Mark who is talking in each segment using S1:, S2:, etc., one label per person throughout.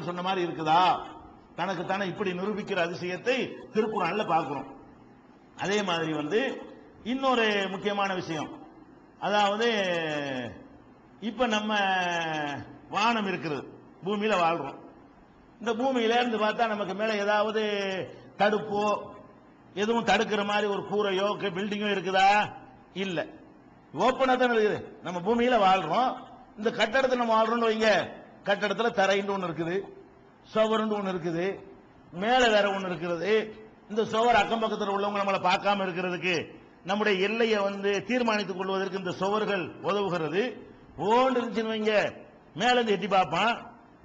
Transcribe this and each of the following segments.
S1: சொன்ன மாதிரி இருக்குதா? தனக்கு தானே இப்படி நிரூபிக்கிற அதிசயத்தை திருக்குறான்ல பார்க்கிறோம். அதே மாதிரி இன்னொரு முக்கியமான விஷயம், அதாவது இப்ப நம்ம வானம் இருக்கிறது, பூமியில வாழ்றோம். இந்த பூமியில இருந்து பார்த்தா நமக்கு மேல ஏதாவது தடுப்போ எதுவும் தடுக்கிற மாதிரி ஒரு கூரையோ பில்டிங்கோ இருக்குதா? இல்ல, ஓப்பனா தான் இருக்குது. நம்ம பூமியில வாழ்றோம். இந்த கட்டடத்தில் நம்ம வாழ்றோம்னு வைங்க, கட்டடத்தில் தரைன்னு ஒன்று இருக்குது, சுவருன்னு ஒன்று இருக்குது, மேல வேற ஒன்று இருக்கிறது. இந்த சுவர் அக்கம் பக்கத்தில் உள்ளவங்க நம்மளை பார்க்காம இருக்கிறதுக்கு, நம்முடைய எல்லையை தீர்மானித்துக் கொள்வதற்கு இந்த சுவர்கள் உதவுகிறது. ஓண்டு இருந்துச்சுன்னு வைங்க, மேல இருந்து எட்டி பார்ப்பான்,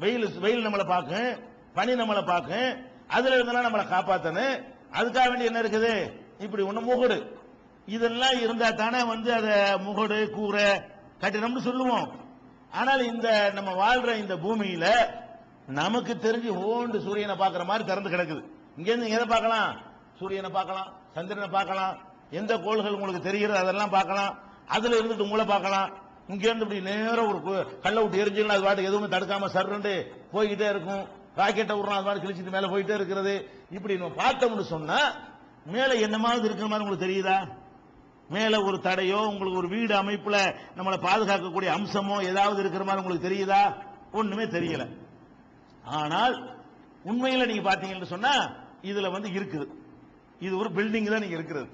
S1: வெயில் நம்மளை பார்க்கும், பனி நம்மளை பார்க்கும், அதுல இருந்தெல்லாம் நம்மளை காப்பாத்தணும். அதுக்காக வேண்டி என்ன இருக்குது, இப்படி ஒண்ணு முகடு, இதெல்லாம் இருந்தா தானே அதை முகடு கூரை கட்டிடம்னு சொல்லுவோம். ஆனால் இந்த நம்ம வாழ்ற இந்த பூமியில நமக்கு தெரிஞ்சு ஓண்டு சூரியனை பார்க்கிற மாதிரி திறந்து கிடக்குது. இங்க இருந்து எதை பார்க்கலாம்? சூரியனை பார்க்கலாம், சந்திரனை பார்க்கலாம், எந்த கோள்கள் உங்களுக்கு தெரிகிறது அதெல்லாம் பார்க்கலாம், அதுல இருந்துட்டு உங்களை பார்க்கலாம். இங்க இருந்து இப்படி நேரம் ஒரு கல்ல விட்டு எரிஞ்சுன்னா அது பாட்டு எதுவுமே தடுக்காம சர்றண்டு போய்கிட்டே இருக்கும். ராக்கெட்டை விடுறோம், அது மாதிரி கிழிச்சிட்டு மேல போயிட்டே இருக்கிறது. இப்படி நம்ம பார்த்தோம்னு சொன்னா மேல என்னமாவது இருக்கிற மாதிரி உங்களுக்கு தெரியுதா? மேல ஒரு தடையோ உங்களுக்கு ஒரு வீடு அமைப்புல நம்மளை பாதுகாக்கக்கூடிய அம்சமோ ஏதாவது இருக்கிற மாதிரி உங்களுக்கு தெரியுதா? ஒண்ணுமே தெரியல. ஆனால் உண்மையில நீங்க பாத்தீங்கன்னு சொன்னா இதுல இருக்குது. இது ஒரு பில்டிங் தான் நீங்க இருக்கிறது.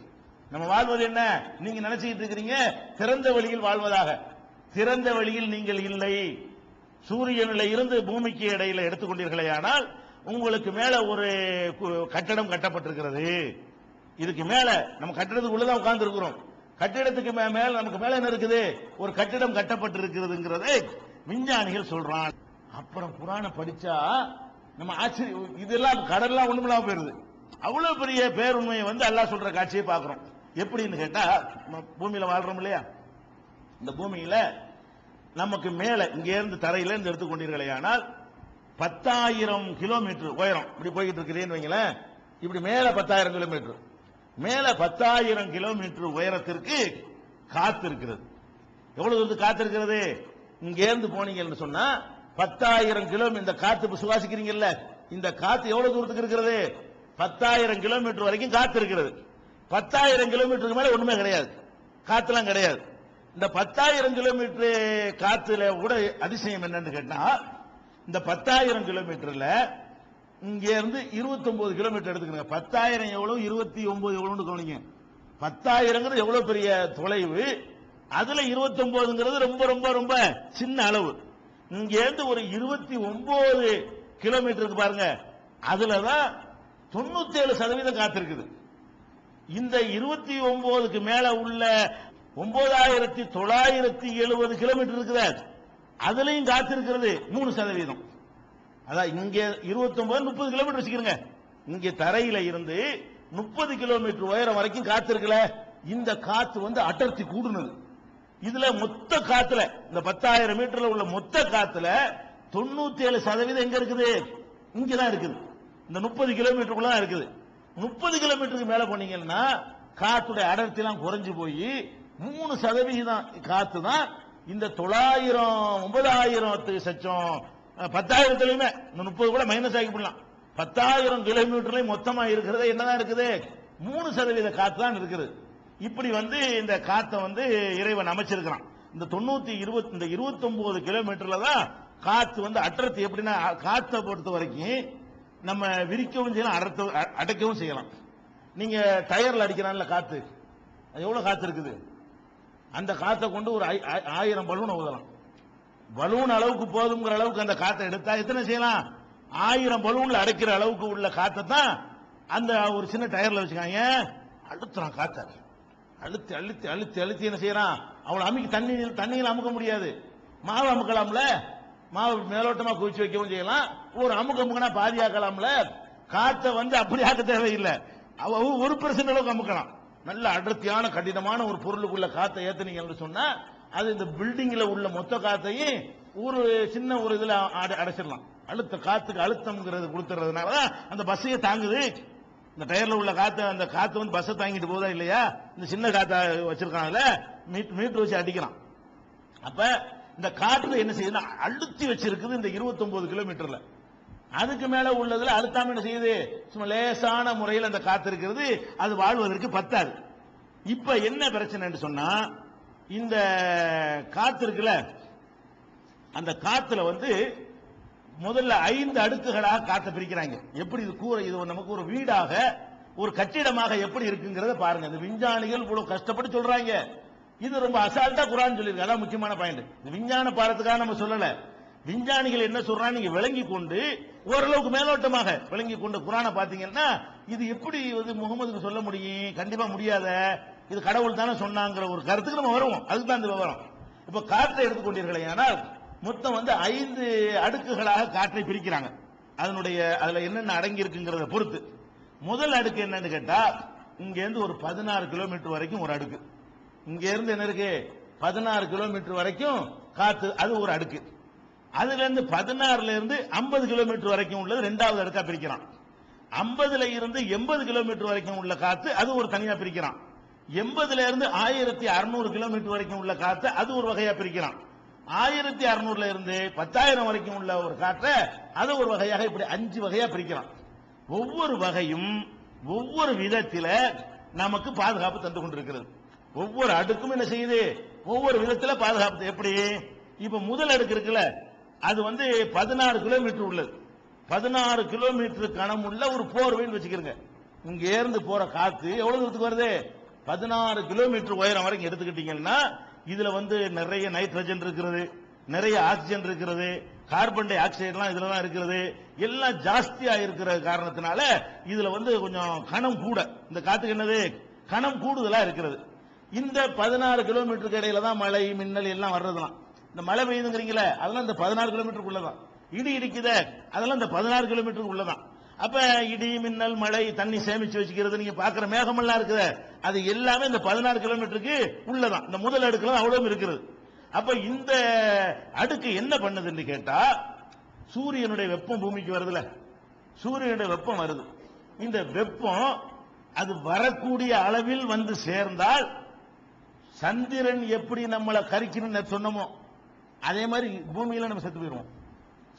S1: நம்ம வாழ்வது என்ன, நீங்க நினைச்சுக்கிட்டு இருக்கிறீங்க திறந்த வெளியில் வாழ்வதாக. திறந்த வெளியில் நீங்கள் இல்லை. சூரியனில் இருந்து பூமிக்கு இடையில எடுத்துக்கொண்டீர்களே, ஆனால் உங்களுக்கு மேல ஒரு கட்டடம் கட்டப்பட்டிருக்கிறது. இதுக்கு மேல நம்ம கட்டிடத்துக்குள்ளதான் உட்கார்ந்து இருக்கிறோம். கட்டிடத்துக்கு மேல நமக்கு மேல என்ன இருக்குது, ஒரு கட்டிடம் கட்டப்பட்டிருக்கிறதுங்கிறதை விஞ்ஞானிகள் சொல்றான். அப்புறம் புராணம் படிச்சா நம்ம ஆச்சரியம், இதெல்லாம் கடல்லாம் ஒண்ணுமில்லாம போயிருது. அவ்வளவு பெரிய பேருண்மையை அல்லாஹ் சொல்ற காட்சியை பார்க்கிறோம். எப்படின்னு கேட்டா, பூமியில வாழ்றோம் இல்லையா, இந்த பூமியில நமக்கு மேல இங்க இருந்து தரையில இருந்து எடுத்துக்கொண்டீர்களே, ஆனால் 10,000 கிலோமீட்டர் உயரம் இப்படி போய்கிட்டு இருக்கிறேன்னு வைங்களேன். இப்படி மேல 10,000 கிலோமீட்டர், மேல 10,000 கிலோமீட்டர் உயரத்திற்கு காத்து இருக்கிறது. எவ்வளவு தூரத்துக்கு காத்து இருக்கிறது? இங்க இருந்து போனீங்கன்னு சொன்னா 10,000 கிலோமீட்டர் இந்த காத்து சுவாசிக்கிறீங்கல்ல, இந்த காத்து எவ்வளவு தூரத்துக்கு இருக்கிறது? 10,000 கிலோமீட்டர் வரைக்கும் காத்து இருக்கிறது. 10,000 கிலோமீட்டருக்கு மேல ஒண்ணுமே கிடையாது, காத்துலாம் கிடையாது. இந்த 10,000 கிலோமீட்டர் காத்துல கூட அதிசயம் என்னன்னு கேட்டா, இந்த 10,000 கிலோமீட்டர்ல இங்க இருந்து 29 கிலோமீட்டர் எடுத்துக்கணும். 10,000 எவ்வளவு, 29 எவ்வளவு கவனிங்க. 10,000 எவ்வளவு பெரிய தொலைவு, அதுல 29 ரொம்ப ரொம்ப ரொம்ப சின்ன அளவு. இங்க இருந்து ஒரு 29 கிலோமீட்டருக்கு பாருங்க, அதுலதான் 97% காத்திருக்குது. இந்த 29க்கு மேல உள்ள 9,970 கிலோமீட்டர் இருக்குது, அதுலயும் காத்திருக்கிறது 3%. அதான் இங்க 29 30 கிலோமீட்டர் வச்சுக்கிறங்க, இங்க தரையில இருந்து 30 கிலோமீட்டர் உயரம் வரைக்கும் காத்திருக்கல. இந்த காத்து அடர்த்தி கூடுனது. இதுல மொத்த காத்துல, இந்த 10,000 மீட்டர்ல உள்ள மொத்த காத்துல 97% எங்க இருக்குது? இங்கதான் இருக்குது. இந்த 30 கிலோமீட்டருக்குள்ள தான் இருக்குது. 30 கிலோமீட்டருக்கு மேல போனீங்கன்னா காத்துடைய அடர்த்தி எல்லாம் குறைஞ்சு போய் 3% காத்து தான் இந்த 9,000 9,000 சச்சம் 10,000 இந்த 30 கூட மைனஸ் ஆகி போடலாம். 10,000 கிலோமீட்டர்லயும் மொத்தமா இருக்கிறது என்னதான் இருக்குது? 3% காத்து தான் இருக்குது. இப்படி இந்த காத்தை இறைவன் அமைச்சிருக்கிறான். இந்த 29 கிலோமீட்டர்ல தான் காத்து அடர்த்தி. எப்படின்னா, காத்தை பொறுத்த வரைக்கும் நம்ம விரிக்கவும் செய்யலாம், அடைக்கவும் செய்யலாம். நீங்க டயர்ல அடிக்கிறான்ல காத்து, அது எவ்வளவு காத்து இருக்குது? அந்த காத்தை கொண்டு ஒரு 1000 பலூன் ஊதலாம். பலூன் அளவுக்கு போதுங்கிற அளவுக்கு அந்த காத்தை எடுத்தா எத்தனை செய்யலாம்? 1000 பலூன்ல அடைக்கிற அளவுக்கு உள்ள காத்தை தான் அந்த ஒரு சின்ன டயர்ல வச்சுக்காங்க. அழுத்துறான் காத்த, அழுத்தி அழுத்தி அழுத்தி அழுத்தி என்ன செய்யறான்? அவளை அமுக்கி தண்ணியில் அமுக்க முடியாது. மாவு அமுக்கலாம்ல, மாவு மேலோட்டமா குவிச்சு வைக்கவும் செய்யலாம். ஒரு அமுக்கமுக்கனா பாதியாக்கலாம்ல. காத்தை அப்படி ஆக்க தேவையில்லை, அவ 1% அளவுக்கு அமுக்கலாம். நல்ல அடர்த்தியான கடினமான ஒரு பொருளுக்குள்ள காத்தை ஏத்துனீங்கன்னு சொன்னா அது இந்த பில்டிங்ல உள்ள மொத்த காத்தையும் ஒரு சின்ன ஒரு இதுல அடைச்சிடலாம். காத்துக்கு அழுத்தம்ங்கிறது கொடுத்துறதுனால அந்த பஸ்ஸையே தாங்குது. இந்த டயர்ல உள்ள காத்து, அந்த காத்து பஸ்ஸை தாங்கிட்டு போதா இல்லையா? இந்த சின்ன காத்த வச்சிருக்காங்கல்ல, மீட்டர் வச்சு அடிக்கிறான். அப்ப இந்த காற்று என்ன செய்யுதுன்னா அழுத்தி வச்சிருக்குது இந்த 29 கிலோமீட்டர்ல. அதுக்கு மேல உள்ளதுல அழுத்தாம என்ன செய்யுது, சும்மா லேசான முறையில் அந்த காத்து இருக்கிறது, அது வாழ்வதற்கு பத்தாது. இப்ப என்ன பிரச்சனைன்னு சொன்னா, இந்த காத்து இருக்குல்ல, அந்த காத்துல வந்து முதல்ல 5 அடுக்குகளாக காத்த பிரிக்கிறாங்க. எப்படி இது கூரை, இது நமக்கு ஒரு வீடாக ஒரு கட்டிடமாக எப்படி இருக்குங்கிறத பாருங்க. இந்த விஞ்ஞானிகள் இவ்வளவு கஷ்டப்பட்டு சொல்றாங்க, இது ரொம்ப அசால்ட்டா குர்ஆன் சொல்லிருக்கு. அதான் முக்கியமான பாயிண்ட். இந்த விஞ்ஞான பாடத்துக்காக நம்ம சொல்லல, விஞ்ஞானிகள் என்ன சொல்றாங்க நீங்க விளங்கி கொண்டு ஓரளவுக்கு மேலோட்டமாக விளங்கி கொண்டு குர்ஆனை பாத்தீங்கன்னா, இது எப்படி வந்து முகமதுக்கு சொல்ல முடியும், கண்டிப்பா முடியாத, இது கடவுள் தானே சொன்னாங்கிற ஒரு கருத்துக்கு நம்ம வருவோம். அதுதான் இந்த விவரம். இப்ப காற்றை எடுத்துக்கொண்டீர்களே ஆனால் மொத்தம் வந்து 5 அடுக்குகளாக காற்றை பிரிக்கிறாங்க. அதனுடைய அதுல என்னென்ன அடங்கி இருக்குங்கிறத பொறுத்து. முதல் அடுக்கு என்னன்னு கேட்டா, இங்க இருந்து ஒரு 16 கிலோமீட்டர் வரைக்கும் ஒரு அடுக்கு. இங்க இருந்து என்ன இருக்கு, 16 கிலோமீட்டர் வரைக்கும் காத்து, அது ஒரு அடுக்கு. அதுல இருந்து 16ல இருந்து 50 கிலோமீட்டர் வரைக்கும் உள்ளது இரண்டாவது அடுக்கா பிரிக்கிறான். 50ல இருந்து 80 கிலோமீட்டர் வரைக்கும் உள்ள காத்து அது ஒரு தனியா பிரிக்கிறான். 80ல இருந்து 1600 கிலோமீட்டர் வரைக்கும் உள்ள காத்து அது ஒரு வகையா பிரிக்கிறான். 1600ல இருந்து 10,000 வரைக்கும் உள்ள ஒரு காற்றை அது ஒரு வகையாக, இப்படி 5 வகையா பிரிக்கிறான். ஒவ்வொரு வகையும் ஒவ்வொரு விதத்தில நமக்கு பாதுகாப்பு தந்து கொண்டிருக்கிறது. ஒவ்வொரு அடுக்கும் என்ன செய்யுது, ஒவ்வொரு விதத்துல பாதுகாப்பு. எப்படி, இப்ப முதல் அடுக்கு இருக்குல்ல, அது வந்து 16 கிலோமீட்டர் உள்ளது. 16 கிலோமீட்டர் கனம் உள்ள ஒரு போர்வைன்னு வச்சுக்கிறங்க. இங்க இருந்து போற காத்து எவ்வளவு தூரத்துக்கு வருது, 16 கிலோமீட்டர் உயரம் வரைக்கும் எடுத்துக்கிட்டீங்கன்னா, இதுல வந்து நிறைய நைட்ரஜன் இருக்கிறது, நிறைய ஆக்சிஜன் இருக்கிறது, கார்பன் டை ஆக்சைடுலாம் இதுல தான் இருக்கிறது. எல்லாம் ஜாஸ்தியா இருக்கிற காரணத்தினால இதுல வந்து கொஞ்சம் கனம் கூட, இந்த காத்துக்கு என்னது கனம் கூடுதலா இருக்கிறது. இந்த 16 கிலோமீட்டருக்கு இடையில தான் மழை மின்னல் எல்லாம் வர்றதுலாம். இந்த மழை பெய்யுதுங்கிறீங்களே, அதெல்லாம் இந்த 16 கிலோமீட்டருக்கு உள்ளதான். இடி இடிக்குத, அதெல்லாம் இந்த 16 கிலோமீட்டருக்கு உள்ளதான். அப்ப இடி மின்னல் மழை தண்ணி சேமிச்சு வச்சுக்கிறது, நீங்க பாக்குற மேகமெல்லாம் இருக்குது, அது எல்லாமே இந்த 16 கிலோமீட்டருக்கு உள்ளதான். இந்த முதல் அடுக்குல அவ்வளவு இருக்கிறது. அப்ப இந்த அடுக்கு என்ன பண்ணுதுன்னு கேட்டா, சூரியனுடைய வெப்பம் பூமிக்கு வருதுல, சூரியனுடைய வெப்பம் வருது. இந்த வெப்பம் அது வரக்கூடிய அளவில் வந்து சேர்ந்தால், சந்திரன் எப்படி நம்மளை கரிக்கணும்னு சொன்னமோ அதே மாதிரி பூமியில நம்ம செத்து போயிருவோம்.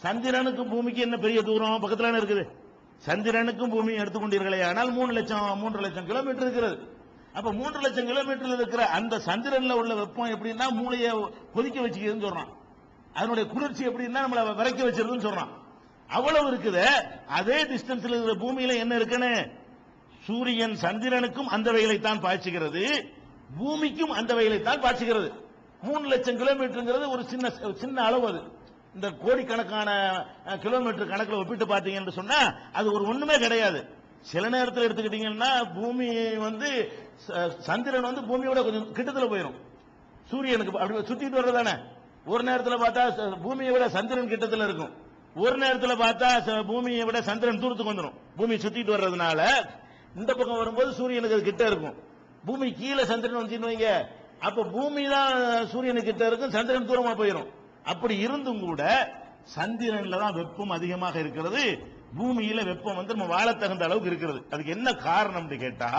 S1: சந்திரனுக்கும் பூமிக்கு என்ன பெரிய தூரம், பக்கத்துல இருக்குது. சந்திரனுக்கும் பூமி எடுத்துக்கொண்டீர்களே ஆனால் 3 லட்சம் கிலோமீட்டர் இருக்கிறது. அப்ப 3 லட்சம் கிலோமீட்டர் இருக்கிற அந்த சந்திரன்ல உள்ள வெப்பம் எப்படின்னா மூளையை கொதிக்க வச்சுக்கிறதுன்னு சொல்றான். அதனுடைய குளிர்ச்சி எப்படின்னா நம்மளை விரைக்க வச்சிருதுன்னு சொல்றான். அவ்வளவு இருக்குது. அதே டிஸ்டன்ஸ்ல இருக்கிற பூமியில என்ன இருக்குன்னு, சூரியன் சந்திரனுக்கும் அந்த வெயிலைத்தான் பாய்ச்சுகிறது, பூமிக்கும் அந்த வெயிலைத்தான் பாய்ச்சுகிறது. 3 லட்சம் கிலோமீட்டருங்கிறது ஒரு சின்ன அளவு. அது இந்த கோடிக்கணக்கான கிலோமீட்டர் கணக்கில் ஒப்பிட்டு பார்த்தீங்கன்னு சொன்னா அது ஒரு ஒண்ணுமே கிடையாது. சில நேரத்தில் எடுத்துக்கிட்டீங்கன்னா பூமி வந்து சந்திரன் வந்து பூமியோட கொஞ்சம் கிட்டத்துல போயிடும். சூரியனுக்கு அப்படி சுத்திட்டு வர்றதானே. ஒரு நேரத்தில் பார்த்தா பூமியை விட சந்திரன் கிட்டத்துல இருக்கும், ஒரு நேரத்தில் பார்த்தா பூமியை விட சந்திரன் தூரத்துக்கு வந்துடும். பூமி சுத்திட்டு வர்றதுனால இந்த பக்கம் வரும்போது சூரியனுக்கு அது கிட்ட இருக்கும். பூமி கீழே சந்திரன் வந்துன்னு வைங்க, அப்ப பூமி தான் சூரியனுக்கு கிட்ட இருக்கும், சந்திரன் தூரமா போயிடும். அப்படி இருந்தும் கூட சந்திரன்ல தான் வெப்பம் அதிகமாக இருக்கிறது, பூமியில வெப்பம் வந்து நம்ம வாழ தகுந்த அளவுக்கு இருக்கிறது. அதுக்கு என்ன காரணம் கேட்டா,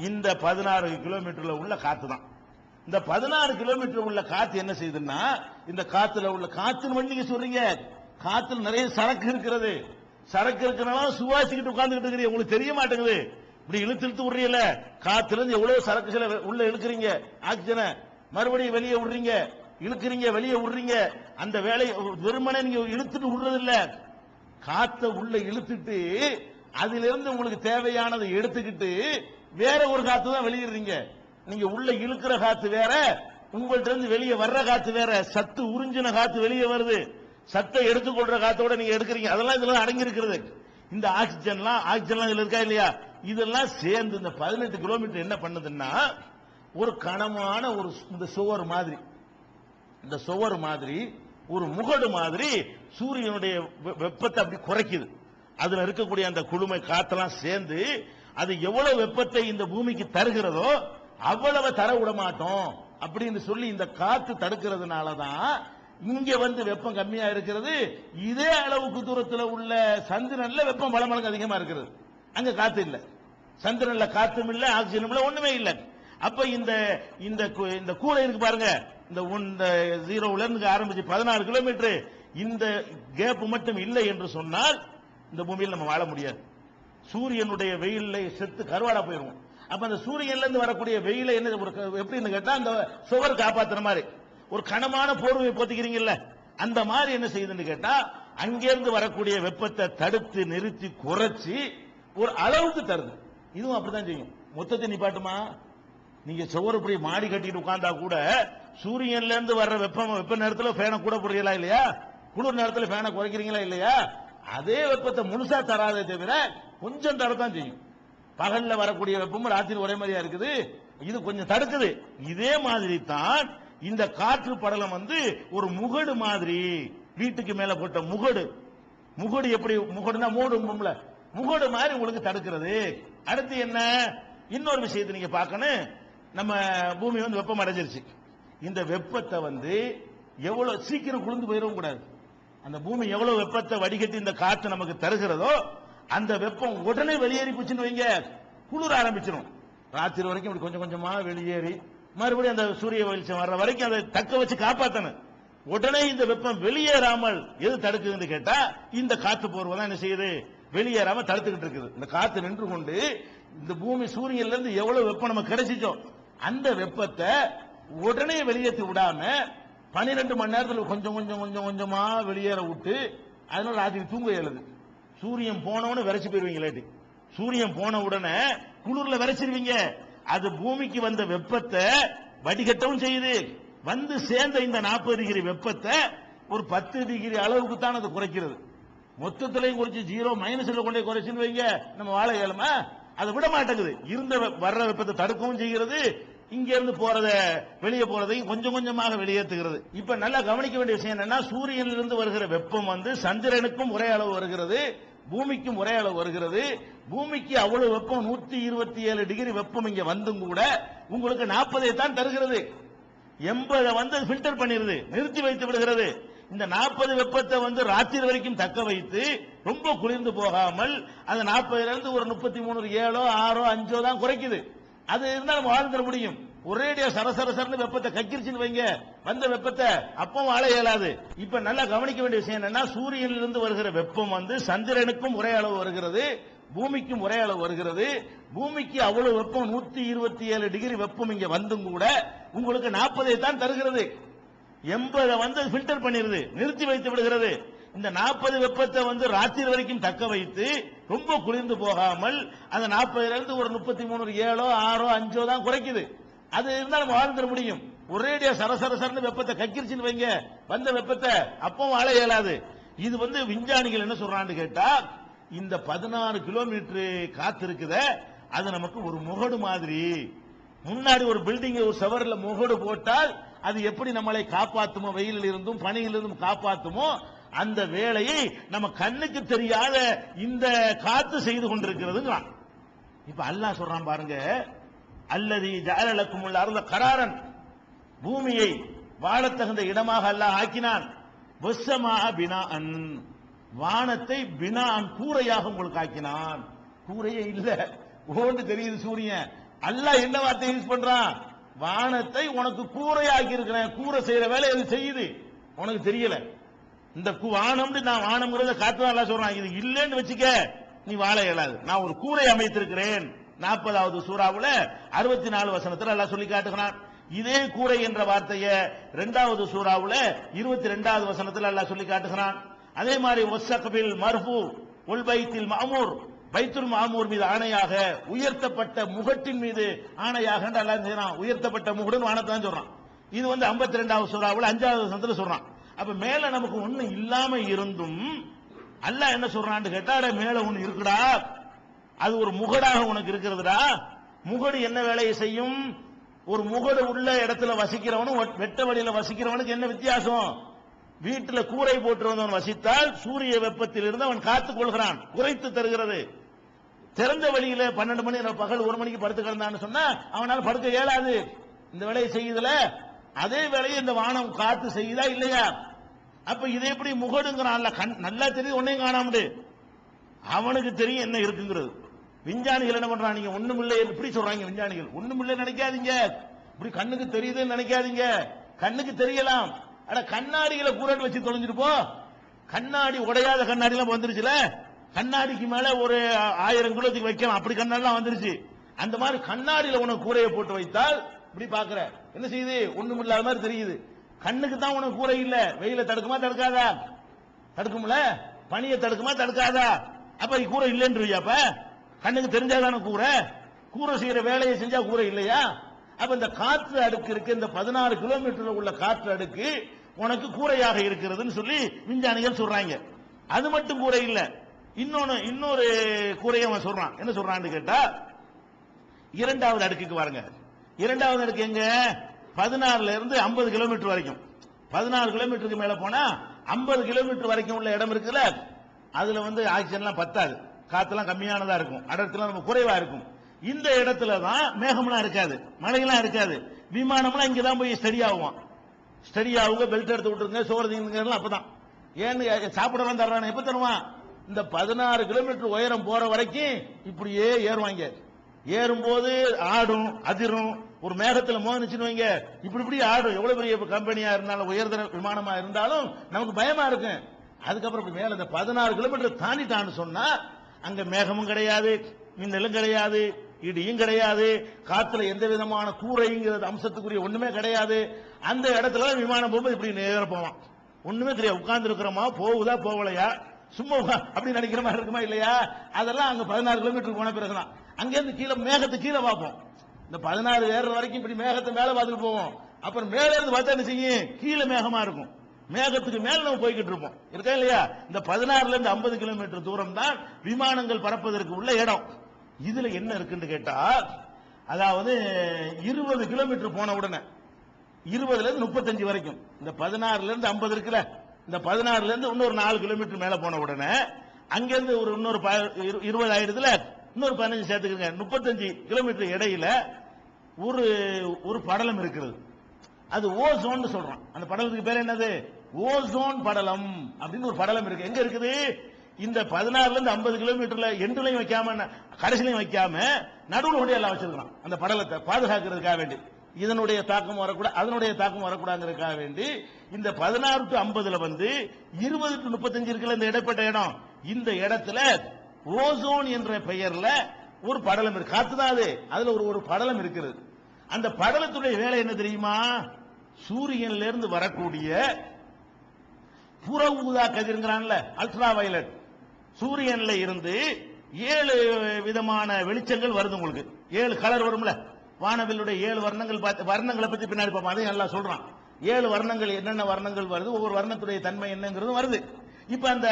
S1: இந்த 16 கிலோமீட்டர்ல உள்ள காத்து தான். இந்த 16 கிலோமீட்டர் உள்ள காத்து என்ன செய்யுதுன்னா, இந்த காத்துல உள்ள காத்துன்னு நீங்க சொல்றீங்க, காத்துல நிறைய சரக்கு இருக்கிறது. சரக்கு இருக்கிறனால சுவாசிக்கிட்டு உட்கார்ந்துகிட்டு இருக்கிறீங்க, உங்களுக்கு தெரிய மாட்டேங்குது. இப்படி இழுத்து விடுறீல, காத்துல இருந்து எவ்வளவு சரக்குகளை உள்ள இழுக்கிறீங்க, ஆக்சிஜனை மறுபடியும் வெளியே விடுறீங்க, இழுக்கிறீங்க வெளியே விடுறீங்க. அந்த வேலையை வெறுமனே நீங்க இழுத்துட்டு விடுறது இல்ல, காத்த உள்ள இழுத்துட்டு அதுல இருந்து உங்களுக்கு தேவையானதை எடுத்துக்கிட்டு வேற ஒரு காத்து தான் வெளியிடுறீங்க. நீங்க உள்ள இழுக்கிற காத்து வேற, உங்கள்ட்ட இருந்து வெளியே வர்ற காத்து வேற. சத்து உறிஞ்சின காத்து வெளியே வருது, சத்தை எடுத்துக்கொள்ற காத்தோட நீங்க எடுக்கிறீங்க. அதெல்லாம் இதெல்லாம் அடங்கி இருக்கிறது. இந்த ஆக்சிஜன்லாம் இதுல இருக்கா இல்லையா, இதெல்லாம் சேர்ந்து இந்த 18 கிலோமீட்டர் என்ன பண்ணுதுன்னா, ஒரு கனமான ஒரு இந்த சுவர் மாதிரி, இந்த சுவர் மாதிரி ஒரு முகடு மாதிரி சூரியனுடைய வெப்பத்தை அப்படி குறைக்குது. அதுல இருக்கக்கூடிய அந்த குளுமை காத்தெல்லாம் சேர்ந்து அது எவ்வளவு வெப்பத்தை இந்த பூமிக்கு தருகிறதோ அவ்வளவு தர விட மாட்டோம் அப்படின்னு சொல்லி இந்த காத்து தடுக்கிறதுனாலதான் இங்க வந்து வெப்பம் கம்மியா இருக்கிறது. இதே அளவுக்கு தூரத்தில் உள்ள சந்திரன்ல வெப்பம் பல மடங்கு அதிகமா இருக்கிறது. அங்க காத்து இல்ல, சந்திரன்ல காத்தும் இல்ல, ஆக்சிஜனும் இல்ல, ஒண்ணுமே இல்ல. அப்ப இந்த கூரை இருக்கு பாருங்க, இந்த 0ல இருந்து ஆரம்பிச்சு 16 கிலோமீட்டர், இந்த கேப் மட்டும் இல்லை என்று சொன்னால் இந்த பூமியில் நம்ம வாழ முடியாது. சூரியனுடைய வெயில்ல செத்து கருவாடா போயிருவோம். அப்ப அந்த சூரியன்ல இருந்து வரக்கூடிய வெயில என்ன எப்படின்னு கேட்டா அந்த சுவர் காப்பாத்துற மாதிரி ஒரு கனமான போர்வையை போத்திக்கிறீங்கல்ல, அந்த மாதிரி என்ன செய்யுதுன்னு கேட்டா அங்கிருந்து வரக்கூடிய வெப்பத்தை தடுத்து நிறுத்தி குறைச்சி ஒரு அளவுக்கு தருது. இதுவும் அப்படித்தான் செய்யும். மொத்தத்தை நிப்பாட்டுமா? நீங்க சுவர் இப்படி மாடி கட்டிட்டு உட்கார்ந்தா கூட சூரியன்ல இருந்து வர்ற வெப்ப நேரத்தில் ஃபேனை கூட போடுறீங்களா இல்லையா? குளிர் நேரத்தில் ஃபேனை குறைக்கிறீங்களா இல்லையா? அதே வெப்பத்தை முழுசா தராதே தவிர கொஞ்சம் தரத்தான் செய்யும். பகல்ல வரக்கூடிய வெப்பமும் ராத்திரி ஒரே மாதிரியா இருக்குது, இது கொஞ்சம் தடுக்குது. இதே மாதிரி தான் இந்த காற்று படலம் ஒரு முகடு மாதிரி, வீட்டுக்கு மேல போட்ட முகடு. முகடு எப்படி முகடுனா மூடும்ல, முகடு மாதிரி உங்களுக்கு தடுக்கிறது. அடுத்து என்ன, இன்னொரு விஷயத்தை நீங்க பார்க்கணும். நம்ம பூமி வெப்பம் அடைஞ்சிருச்சு. இந்த வெப்பத்தை எவ்வளவு சீக்கிரம் குளிர்ந்து போயிடவும் கூடாது. அந்த பூமி எவ்வளவு வெப்பத்தை வடிகட்டி இந்த காற்று நமக்கு தருகிறதோ அந்த வெப்பம் உடனே வெளியேறி போச்சுன்னு வைங்க, குளிர ஆரம்பிச்சிடும். ராத்திரி வரைக்கும் இப்படி கொஞ்சம் கொஞ்சமா வெளியேறி மறுபடியும் அந்த சூரிய வெளிச்சம் வர்ற வரைக்கும் அதை தக்க வச்சு காப்பாற்றணும். உடனே இந்த வெப்பம் வெளியேறாமல் எது தடுக்குதுன்னு கேட்டா இந்த காத்து போர்வை தான் என்ன செய்யுது, வெளியேறாம தடுத்துக்கிட்டு இருக்குது. இந்த காத்து நின்று கொண்டு இந்த பூமி சூரியன்ல இருந்து எவ்வளவு வெப்பம் நமக்கு கிடைச்சிச்சோ அந்த வெப்பத்தை உடனே வெளியேற்றி விடாம 12 மணி நேரத்தில் கொஞ்சம் கொஞ்சம் கொஞ்சம் கொஞ்சமா வெளியேற விட்டு, அதனால ராத்திரி தூங்க இயலுது. சூரியன் போனவன விரைச்சு போயிருவீங்க. சூரியன் போன உடனே குளிர்ல விரைச்சிருவீங்க. அது பூமிக்கு வந்த வெப்பத்தை வடிகட்டவும் செய்யுது. சேர்ந்த இந்த 40 டிகிரி வெப்பத்தை ஒரு 10 டிகிரி அளவுக்கு தான் அது குறைக்கிறது. மொத்தத்திலையும் குறைச்சு 0 மைனஸ்ல கொண்டே குறைச்சுன்னு வைங்க, நம்ம வாழ இயலுமா? அதை விட மாட்டேங்குது. இருந்த வர்ற வெப்பத்தை தடுக்கவும் செய்கிறது, இங்க இருந்து வெளியே போறதையும் கொஞ்சம் கொஞ்சமாக வெளியேற்றுகிறது. இப்ப நல்லா கவனிக்க வேண்டிய விஷயம் என்னன்னா, சூரியனிலிருந்து வருகிற வெப்பம் சந்திரனுக்கும் ஒரே அளவு வருகிறது, பூமிக்கும் ஒரே அளவு வருகிறது. பூமிக்கு அவ்வளவு வெப்பம் 127 டிகிரி வெப்பம் இங்க வந்தும் கூட உங்களுக்கு 40 தான் தருகிறது. 80 ஃபில்டர் பண்ணிருது, நிறுத்தி வைத்து விடுகிறது. இந்த 40 வெப்பத்தை ராத்திரி வரைக்கும் தக்க வைத்து ரொம்ப குளிர்ந்து போகாமல் அந்த 40 இருந்து ஒரு 33 7 6 5 தான் குறைக்குது. அது இருந்தா நம்ம வாழ்ந்துட முடியும். ஒரேடியா சரசரசர்னு வெப்பத்தை கக்கிருச்சுன்னு வைங்க, வந்த வெப்பத்தை அப்பவும் வாழ இயலாது. இப்ப நல்லா கவனிக்க வேண்டிய விஷயம் என்னன்னா, சூரியனிலிருந்து வருகிற வெப்பம் சந்திரனுக்கும் ஒரே அளவு வருகிறது, பூமிக்கும் ஒரே அளவு வருகிறது. பூமிக்கு அவ்வளவு வெப்பம் 127 டிகிரி வெப்பம் இங்க வந்தும் கூட உங்களுக்கு 40 தான் தருகிறது. 80 ஃபில்டர் பண்ணிருது, நிறுத்தி வைத்து விடுகிறது. இந்த 40 வெப்பத்தை ராத்திரி வரைக்கும் தக்க வைத்து ரொம்ப குளிர்ந்து போகாமல் அந்த 40 இருந்து ஒரு 33 7 6 5 தான் குறைக்குது. அது இருந்தா நம்ம வாழ்ந்துட முடியும். ஒரேடியா சரசரசர்னு வெப்பத்தை கக்கிருச்சுன்னு வைங்க, வந்த வெப்பத்தை அப்பவும் வாழ இயலாது. இது விஞ்ஞானிகள் என்ன சொல்றான்னு கேட்டா, இந்த 16 கிலோமீட்டர் காத்து இருக்குத அது நமக்கு ஒரு முகடு மாதிரி. முன்னாடி ஒரு பில்டிங் ஒரு செவர்ல முகடு போட்டால் அது எப்படி நம்மளை காப்பாத்துமோ, வெயிலில் இருந்தும் பனியில் இருந்தும் காப்பாத்துமோ, அந்த வேலையை நம்ம கண்ணுக்கு தெரியாத இந்த காத்து செய்து கொண்டிருக்கிறதுங்கிறான். இப்ப அல்லாஹ் சொல்றான் பாருங்க, அல்லதி ஜஅலலக்கும் அர்த கராரன், பூமியை வாழத்தகுந்த இடமாக அல்லாஹ் ஆக்கினான். வஸ்ஸமா பினாஅன், வானத்தை பினாஅன் கூரையாக உங்களுக்கு ஆக்கினான். கூரையே இல்ல, ஓண்டு தெரியுது சூரியன். அல்லாஹ் என்ன வார்த்தை யூஸ் பண்றான், வானத்தை உனக்கு கூரையாக்கி இருக்கிறேன். கூரை செய்யற வேலை அது செய்யுது, உனக்கு தெரியல. இந்த வானம் நான் வானம்ங்கிறத காத்துதான் சொல்றான். இது இல்லைன்னு வச்சுக்க நீ வாழ இயலாது. நான் ஒரு கூரை அமைத்திருக்கிறேன். 40வது சூறாவுல 64 வசனத்துல அல்லாஹ் சொல்லி காட்டுகிறான். இதே கூரை என்ற வார்த்தையை 2வது சூறாவுல 22வது வசனத்துல அல்லாஹ் சொல்லி காட்டுகிறான். அதே மாதிரி வஸ்ஸக்பில் மர்ஃபூ வல் பைத்தில் மஅமூர், பைத்துல் மஅமூர் மீது ஆணையாக, உயர்த்தப்பட்ட முகட்டின் மீது ஆணையாக அல்லாஹ் சொல்றான். உயர்த்தப்பட்ட முகடுன்னு வானத்தை தான் சொல்றான். இது 52வது சூறாவுல 5வது வசனத்துல சொல்றான். அப்ப மேல நமக்கு ஒண்ணு இல்லாம இருந்தும் அல்லாஹ் என்ன சொல்றான்னு கேட்டா, மேல ஒண்ணு இருக்குடா, அது ஒரு முகடாக உனக்கு இருக்கிறதுடா. முகடு என்ன வேலையை செய்யும்? ஒரு முகடு உள்ள இடத்துல வசிக்கிறவனும் வெட்ட வழியில வசிக்கிறவனுக்கு என்ன வித்தியாசம்? வீட்டுல கூரை போட்டு வந்தவன் வசித்தால் சூரிய வெப்பத்தில் இருந்து அவன் காத்துக் கொள்கிறான், குறைத்து தருகிறது. திறந்த வழியில 12 மணி பகல் 1 மணிக்கு படுத்து கிடந்தான்னு சொன்னா அவனால் படுக்க இயலாது. இந்த வேலையை செய்யுதுல, அதே வேலையை இந்த வானம் காத்து செய்யுதா இல்லையா? அப்ப இது எப்படி முகடுங்கிறான்? நல்லா தெரியுது, ஒன்னையும் காணாமடு, அவனுக்கு தெரியும் என்ன இருக்குங்கிறது. விஞ்ஞானிகள் என்ன பண்றான், நீங்க ஒண்ணுமில்லை எப்படி சொல்றாங்க விஞ்ஞானிகள்? ஒண்ணுமில்லை நினைக்காதீங்க, இப்படி கண்ணுக்கு தெரியுதுன்னு நினைக்காதீங்க. கண்ணுக்கு தெரியலாம், அட கண்ணாடிகளை கூரட்டு வச்சு தொலைஞ்சிட்டு போ, கண்ணாடி உடையாத கண்ணாடி எல்லாம் வந்துருச்சுல, கண்ணாடிக்கு மேல ஒரு 1000 கிலோத்துக்கு வைக்கலாம், அப்படி கண்ணாடிலாம் வந்துருச்சு. அந்த மாதிரி கண்ணாடியில உனக்கு கூரையை போட்டு வைத்தால் இப்படி பாக்குற என்ன செய்யுது, ஒண்ணும் இல்லாத மாதிரி தெரியுது. கண்ணுக்கு தான் உனக்கு கூரை இல்ல, வெயில தடுக்குமா தடுக்காதா? தடுக்கும்ல. பனியை தடுக்குமா தடுக்காதா? அப்ப கூரை இல்லைன்னு அப்ப கண்ணுக்கு தெரிஞ்சாதான கூரை. கூரை செய்யற வேலையை செஞ்சா கூரை இல்லையா? அப்ப இந்த காற்று அடுக்கு இருக்கு, இந்த 16 கிலோமீட்டர்ல உள்ள காற்று அடுக்கு உனக்கு கூரையாக இருக்கிறதுன்னு சொல்லி விஞ்ஞானிகள் சொல்றாங்க. அது மட்டும் கூரை இல்ல, இன்னொரு கூரையை அவன் சொல்றான். என்ன சொல்றான்னு கேட்டா, இரண்டாவது அடுக்குக்கு பாருங்க. இரண்டாவது அடுக்கு எங்க? 16ல இருந்து 50 கிலோமீட்டர் வரைக்கும். 14 கிலோமீட்டருக்கு மேல போனா 50 கிலோமீட்டர் வரைக்கும் உள்ள இடம் இருக்குல்ல, அதுல ஆக்சிஜன் எல்லாம் பத்தாது, காத்தெல்லாம் கம்மியானதா இருக்கும், அடர்த்திலாம் ரொம்ப குறைவா இருக்கும். இந்த இடத்துல தான் மேகம்லாம் இருக்காது, மழையெல்லாம் இருக்காது. விமானம்லாம் இங்கதான் போய் ஸ்டடி ஆகும். ஸ்டடி ஆகுங்க, பெல்ட் எடுத்து விட்டுருங்க, சோறு தீங்குங்க, அப்பதான். ஏன்னு சாப்பிடலாம் தர்றானே, எப்ப தருவான்? இந்த 16 கிலோமீட்டர் உயரம் போற வரைக்கும் இப்படியே ஏறுவாங்க. ஏறும்போது ஆடும் அதிரும். ஒரு மேகத்துல மோதிச்சுன்னு வைங்க, இப்படி ஆடும். எவ்வளவு பெரிய கம்பெனியா இருந்தாலும், உயர்தர விமானமா இருந்தாலும் நமக்கு பயமா இருக்கு. அதுக்கப்புறம் மேல இந்த 16 கிலோமீட்டர் தாண்டிட்டான்னு சொன்னா அங்க மேகமும் கிடையாது, மின்னலும் கிடையாது, இடியும் கிடையாது, காத்துல எந்த விதமான கூரைங்கிறது அம்சத்துக்குரிய ஒண்ணுமே கிடையாது. அந்த இடத்துல விமானம் போகும்போது இப்படி நேர போவான், ஒண்ணுமே தெரியாது. உட்கார்ந்து இருக்கிறோமா, போகுதா போகலையா, சும்மா அப்படி நினைக்கிற மாதிரி இருக்குமா இல்லையா? அதெல்லாம் அங்க 16 கிலோமீட்டர் போன பிறகுதான். அங்கிருந்து கீழே மேகத்தை கீழே பார்ப்போம். இந்த 16 ஏற வரைக்கும் இப்படி மேகத்தை மேல பார்த்துட்டு போவோம். அப்புறம் மேல இருந்து பார்த்தா என்ன செய்யும், கீழே மேகமா இருக்கும். மேகத்துக்கு மேல நம்ம போய்கிட்டு இருப்போம், இருக்கா இல்லையா? இந்த 16ல இருந்து 50 கிலோமீட்டர் தூரம் தான் விமானங்கள் பறப்பதற்கு உள்ள இடம். இதுல என்ன இருக்குன்னு கேட்டா, அதாவது 20 கிலோமீட்டர் போன உடனே 20ல இருந்து 35 வரைக்கும், இந்த 16ல இருந்து 50 இருக்குல்ல, இந்த 16ல இருந்து இன்னொரு 4 கிலோமீட்டர் மேல போன உடனே அங்கிருந்து இன்னொரு 20 ஆயிரத்துல இன்னொரு 15 சேர்த்துக்குங்க, 35 கிலோமீட்டர் இடையில ஒரு படலம் இருக்கிறது. அது ஓசோன் சொல்றான். அந்த படலத்துக்கு பேர் என்னது? ஓசோன் படலம் அப்படின்னு ஒரு படலம் இருக்கு. எங்க இருக்குது? இந்த 16ல இருந்து 50 கிலோமீட்டர்ல எண்டுலையும் வைக்காம கடைசிலையும் வைக்காம நடுவுல கொண்டு எல்லாம் வச்சிருக்கான். அந்த படலத்தை பாதுகாக்கிறதுக்காக வேண்டி, இதனுடைய தாக்கம் வரக்கூடாது, அதனுடைய தாக்கம் வரக்கூடாதுங்கிறதுக்காக வேண்டி இந்த 16 டு 50ல 20 டு 35 இருக்குல்ல இந்த இடைப்பட்ட இடம், இந்த இடத்துல ஓசோன் என்ற பெயர்ல ஒரு படலம் இருக்கு. காத்துதான் அது, அதுல ஒரு படலம் இருக்கிறது. அந்த படலத்துடைய வேலை என்ன தெரியுமா? சூரியன்ல இருந்து வரக்கூடிய புற ஊதா கதிர்ங்கிறான்ல, அல்ட்ரா வயலட், சூரியன்ல இருந்து 7 விதமான வெளிச்சங்கள் வருது. உங்களுக்கு 7 கலர் வரும்ல, வானவில்லுடைய 7 வர்ணங்கள், வர்ணங்களை பத்தி பின்னாடி பார்ப்போம், அதையும் எல்லாம் சொல்றான். 7 வர்ணங்கள், என்னென்ன வர்ணங்கள் வருது, ஒவ்வொரு வர்ணத்துடைய தன்மை என்னங்கிறது வருது. இப்ப அந்த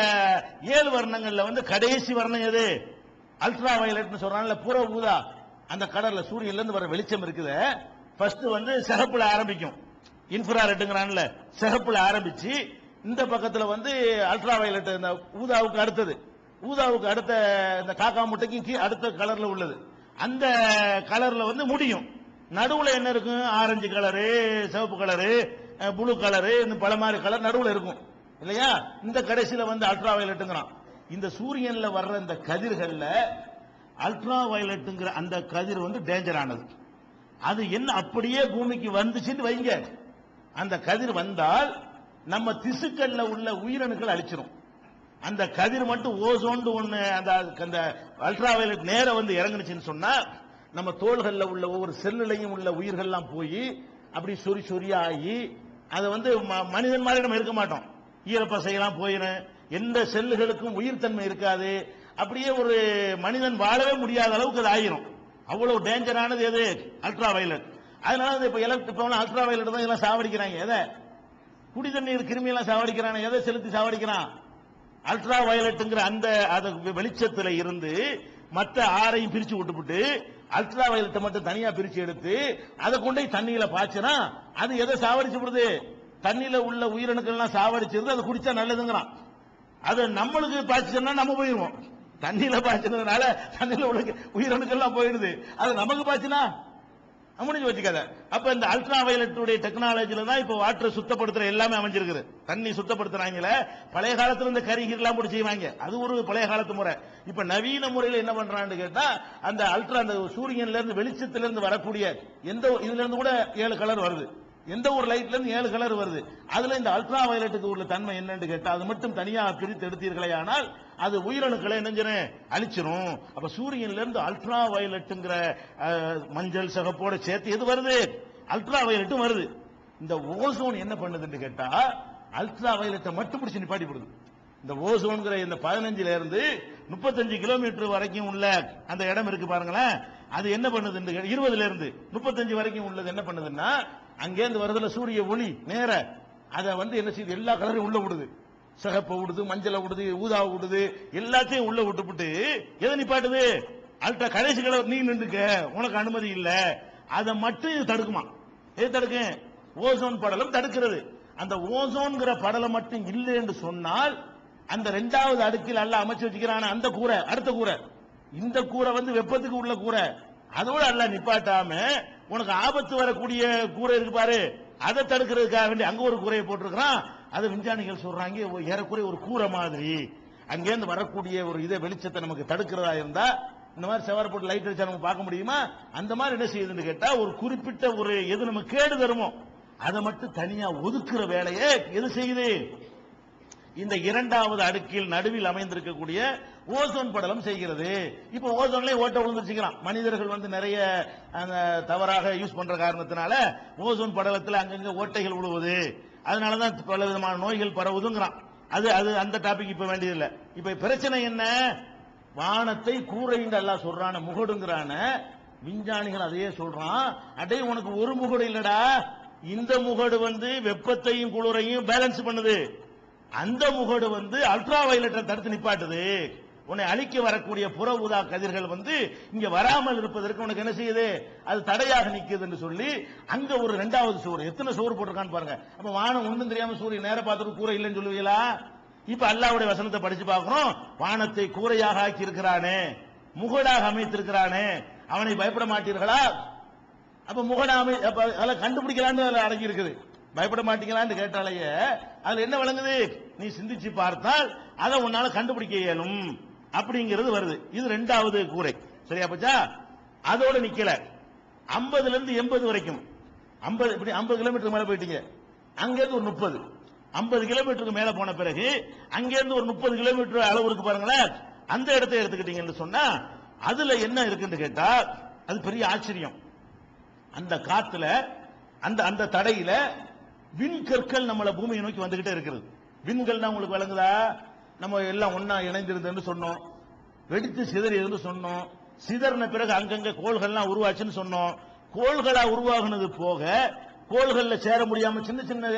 S1: 7 வர்ணங்கள்ல கடைசி வர்ணம் எது? அல்ட்ரா வயலட் சொல்றான்ல, புற ஊதா. அந்த கடல்ல சூரியன்ல இருந்து வர வெளிச்சம் இருக்குது. ஃபர்ஸ்ட் சிகப்புல ஆரம்பிக்கும், இன்ஃப்ராரெட்ங்கிறான்ல, சிகப்புல ஆரம்பிச்சு இந்த பக்கத்துல அல்ட்ரா வயலட், இந்த ஊதாவுக்கு அடுத்தது, ஊதாவுக்கு அடுத்த இந்த காக்கா முட்டைக்கு அடுத்த கலர்ல உள்ளது, அந்த கலர்ல முடியும். நடுவுல என்ன இருக்கும்? ஆரஞ்சு கலரு, சிவப்பு கலரு, ப்ளூ கலரு, பல மாதிரி கலர் நடுவுல இருக்கும் இல்லையா? இந்த கடைசியில அல்ட்ரா வயலட்டுங்கிறான். இந்த சூரியன்ல வர்ற இந்த கதிர்கள்ல அல்ட்ரா வயலட்டுங்கிற அந்த கதிர் டேஞ்சர் ஆனது. அது என்ன அப்படியே பூமிக்கு வந்துச்சுன்னு வைங்க, அந்த கதிர் வந்தால் நம்ம திசுக்கள்ல உள்ள உயிரணுக்கள் அழிச்சிரும். அந்த கதிர் மட்டும் ஓசோன் ஒண்ணு அந்த அல்ட்ரா வயலட் நேர இறங்குனுச்சுன்னு சொன்னா நம்ம தோள்கள்ல உள்ள ஒவ்வொரு செல்லுலையும் உள்ள உயிர்கள்லாம் போய் அப்படி சொறி சொறியாகி அதை மனிதன் மாதிரி நம்ம இருக்க மாட்டோம், ஈரப்பசையெல்லாம் போயிடும், எந்த செல்லுகளுக்கும் உயிர் தன்மை இருக்காது, அப்படியே ஒரு மனிதன் வாழவே முடியாத அளவுக்கு அது ஆயிரும். அவ்வளவு டேஞ்சரானது எது? Ultra violet. அதனால இப்ப அல்ட்ரா வயலட் தான் எல்லாம் சாவடிக்கிறாங்க. எதை? குடி தண்ணீர் கிருமி எல்லாம் சாவடிக்கிறான். எதை செலுத்தி சாவடிக்கிறான்? அல்ட்ரா வயலட்டுங்கிற அந்த வெளிச்சத்துல இருந்து மற்ற ஆறையும் பிரிச்சு விட்டுவிட்டு அல்ட்ரா வயலட்டை மட்டும் தனியா பிரிச்சு எடுத்து அதை கொண்டு தண்ணியில பாய்ச்சினா அது எதை சாவடிச்சு விடுது? தண்ணியில உள்ள உயிரணுக்கள் எல்லாம் சாவடிச்சிருந்து அது குடிச்சா நல்லதுங்கிறான். அது நம்மளுக்கு பாய்ச்சா நம்ம போயிருவோம். தண்ணியில பாய்ச்சதுனால தண்ணியில உள்ள உயிரணுக்கள் எல்லாம் போயிடுது, அது நமக்கு பாய்ச்சினா முடிஞ்சு வச்சுக்காத. அப்ப இந்த அல்ட்ரா வயலட்டுடைய டெக்னாலஜில தான் இப்ப வாட்டரை சுத்தப்படுத்துற எல்லாமே அமைஞ்சிருக்கு. தண்ணி சுத்தப்படுத்துறாங்கல்ல, பழைய காலத்துல இந்த கரிகீர் எல்லாம் போட்டு செய்வாங்க, அது ஒரு பழைய காலத்து முறை. இப்ப நவீன முறையில் என்ன பண்றான்னு கேட்டா, அந்த அல்ட்ரா அந்த சூரியன்ல இருந்து வெளிச்சத்துல இருந்து வரக்கூடிய எந்த இதுல இருந்து கூட 7 கலர் வருது, எந்த ஒரு லைட்ல இருந்து 7 கலர் வருது. அதுல இந்த அல்ட்ரா வயலட்டுக்கு உள்ள தன்மை என்னன்னு கேட்டா அது மட்டும் தனியா பிரித்து எடுத்தீர்களே ஆனால் அது உயிரணுக்களை என்னஞ்சிரும் அழிச்சிரும். அப்ப சூரியன்ல இருந்து அல்ட்ரா வயலட்டுங்கிற மஞ்சள் சிகப்போட சேர்த்து எது வருது? அல்ட்ரா வயலட்டும் வருது. இந்த ஓசோன் என்ன பண்ணுதுன்னு கேட்டா அல்ட்ரா வயலட்டை மட்டும் பிடிச்சு நிப்பாட்டி போடுது. இந்த ஓசோன்கிற இந்த 15ல இருந்து 35 கிலோமீட்டர் வரைக்கும் உள்ள அந்த இடம் இருக்கு பாருங்களேன், அது என்ன பண்ணுது? 20ல இருந்து 35 வரைக்கும் உள்ளது என்ன பண்ணுதுன்னா அங்கேருந்து வருதுல சூரிய ஒளி நேர அதை என்ன செய்யுது? எல்லா கலரையும் உள்ள விடுது. சிகப்பை விடுது, மஞ்சளை விடுது, ஊதா விடுது, எல்லாத்தையும் உள்ள விட்டுப்புட்டு எதை நிப்பாட்டுது? அல்ட்ரா கடைசி கலர் நீ நின்றுக்க, உனக்கு அனுமதி இல்ல, அதை மட்டும் இது தடுக்குமா? எது தடுக்கும்? ஓசோன் படலம் தடுக்கிறது. அந்த ஓசோன்கிற படலம் மட்டும் இல்லை என்று சொன்னால் அந்த 2வது அடுக்கில் அல்ல அமைச்சு வச்சுக்கிறான அந்த கூரை, அடுத்த கூரை, இந்த கூரை வெப்பத்துக்கு உள்ள கூரை, அதோட அல்ல நிப்பாட்டாம உனக்கு ஆபத்து வரக்கூடிய கூரை இருக்கு பாரு, அதை தடுக்கிறதுக்காக வேண்டி அங்க ஒரு கூரையை போட்டிருக்கிறான். அதை விஞ்ஞானிகள் சொல்றாங்க ஏறக்குறைய ஒரு கூரை மாதிரி அங்கேருந்து வரக்கூடிய ஒரு இதை வெளிச்சத்தை நமக்கு தடுக்கிறதா இருந்தா இந்த மாதிரி செவர போட்டு லைட் அடிச்சா நமக்கு பார்க்க முடியுமா? அந்த மாதிரி என்ன செய்யுதுன்னு கேட்டா ஒரு குறிப்பிட்ட ஒரு எது நமக்கு கேடு தருமோ அதை மட்டும் தனியா ஒதுக்குற வேலையை எது செய்யுது? இந்த 2வது அடுக்கில் நடுவில் அமைந்திருக்கக்கூடிய ஓசோன் படலம் செய்கிறது. இப்ப ஓசோன்ல ஓட்ட விழுந்துருச்சுக்கிறான். மனிதர்கள் நிறைய தவறாக யூஸ் பண்ற காரணத்தினால ஓசோன் படலத்தில் அங்கங்க ஓட்டைகள் விழுவுது, அதனாலதான் பல விதமான நோய்கள் பரவுதுங்கிறான். அது அது அந்த டாபிக் இப்ப வேண்டியதில்லை. இப்ப பிரச்சனை என்ன? வானத்தை கூரைன்னு எல்லாம் சொல்றான, முகடுங்கிறான. விஞ்ஞானிகள் அதையே சொல்றான், அடே உனக்கு ஒரு முகடு இல்லடா, இந்த முகடு வெப்பத்தையும் குளிரையும் பேலன்ஸ் பண்ணுது, அந்த முகடு அல்ட்ரா வயலட்டை தடுத்து நிப்பாட்டுது. உன்னை அழிக்க வரக்கூடிய புற ஊதா கதிர்கள் இங்க வராமல் இருப்பதற்கு உனக்கு என்ன செய்யுது? அது தடையாக நிக்குதுன்னு சொல்லி அங்க ஒரு 2வது சோறு, எத்தனை சோறு போட்டிருக்கான்னு பாருங்க. அப்ப வானம் ஒண்ணும் தெரியாம சூரியன் நேர பார்த்துட்டு கூரை இல்லைன்னு சொல்லுவீங்களா? இப்ப அல்லாஹ்வுடைய வசனத்தை படிச்சு பார்க்கிறோம். வானத்தை கூரையாக ஆக்கி இருக்கிறானே, முகடாக அமைத்திருக்கிறானே, அவனை பயப்பட மாட்டீர்களா? அப்ப முகடாமை கண்டுபிடிக்கலான்னு அடங்கி இருக்குது. பயப்பட மாட்டீங்களான்னு கேட்டாலேயே அதுல என்ன விளங்குது? நீ சிந்திச்சு பார்த்தால் அதை உன்னால கண்டுபிடிக்க இயலும் அப்படிங்கிறது வருது. இது 2வது கூரை. சரியா போச்சா? அதோட நிக்கல. 50ல இருந்து 80 வரைக்கும் 50 கிலோமீட்டர் மேல போயிட்டீங்க. அங்கிருந்து ஒரு 30 50 கிலோமீட்டருக்கு மேல போன பிறகு அங்கிருந்து ஒரு 30 கிலோமீட்டர் அளவு இருக்கு பாருங்களேன். அந்த இடத்தை எடுத்துக்கிட்டீங்கன்னு சொன்னா அதுல என்ன இருக்குன்னு கேட்டா அது பெரிய ஆச்சரியம். அந்த காத்துல அந்த தடையில விண்கற்கள் நம்மள பூமியை நோக்கி வந்துகிட்டே இருக்கிறது. விண்கள்னா உங்களுக்கு விளங்குதா? நம்ம எல்லாம் ஒன்னா இணைந்திருந்தேன்னு சொன்னோம், வெடித்து சிதறியதுன்னு சொன்னோம், சிதறின பிறகு அங்கங்க கோள்கள்லாம் உருவாச்சுன்னு சொன்னோம். கோள்களா உருவாகுனது போக கோள்கள்ல சேர முடியாம சின்ன சின்ன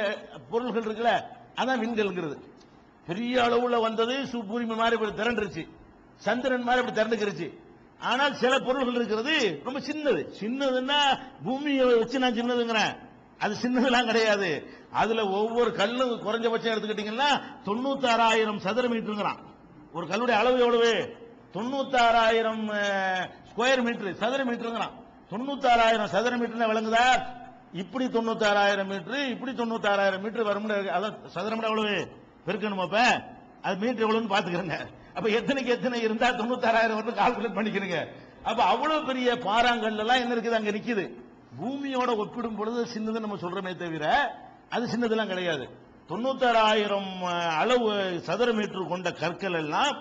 S1: பொருள்கள் இருக்குல்ல, அதான் விண்கள்ங்கிறது. பெரிய அளவுல வந்தது பூமி மாதிரி இப்படி திரண்டுருச்சு, சந்திரன் மாதிரி இப்படி திரண்டுக்கிருச்சு. ஆனால் சில பொருள்கள் இருக்கிறது ரொம்ப சின்னது. சின்னதுன்னா பூமியை வச்சு நான் சின்னதுங்கிறேன், அது சின்னதெல்லாம் கிடையாது. அதுல ஒவ்வொரு கல்லு குறைஞ்சபட்சம் எடுத்துக்கிட்டீங்கன்னா 96,000 சதுர மீட்டருங்கிறான். ஒரு கல்லுடைய அளவு எவ்வளவு? 96,000 ஸ்கொயர் மீட்டர், சதுர மீட்டருங்கிறான். 96,000 சதுர மீட்டர் விளங்குதா? இப்படி 96,000 மீட்டர், இப்படி 96,000 மீட்டர் வரும். அதான் சதுரம் எவ்வளவு பெருக்கணும்? அப்ப அது மீட்டர் எவ்வளவுன்னு பாத்துக்கிறேங்க. அப்ப எத்தனைக்கு எத்தனை இருந்தா 96,000 வந்து கால்குலேட் பண்ணிக்கிறீங்க. அப்ப அவ்வளவு பெரிய பாறாங்கல் எல்லாம் என்ன இருக்குது அங்க நிக்குது. பூமியோட ஒப்பிடும் பொழுது சின்னது நம்ம சொல்றமே தவிர அது சின்னதெல்லாம் கிடையாது. 96,000 அளவு சதுர மீட்டர் கொண்ட கற்கள் எல்லாம்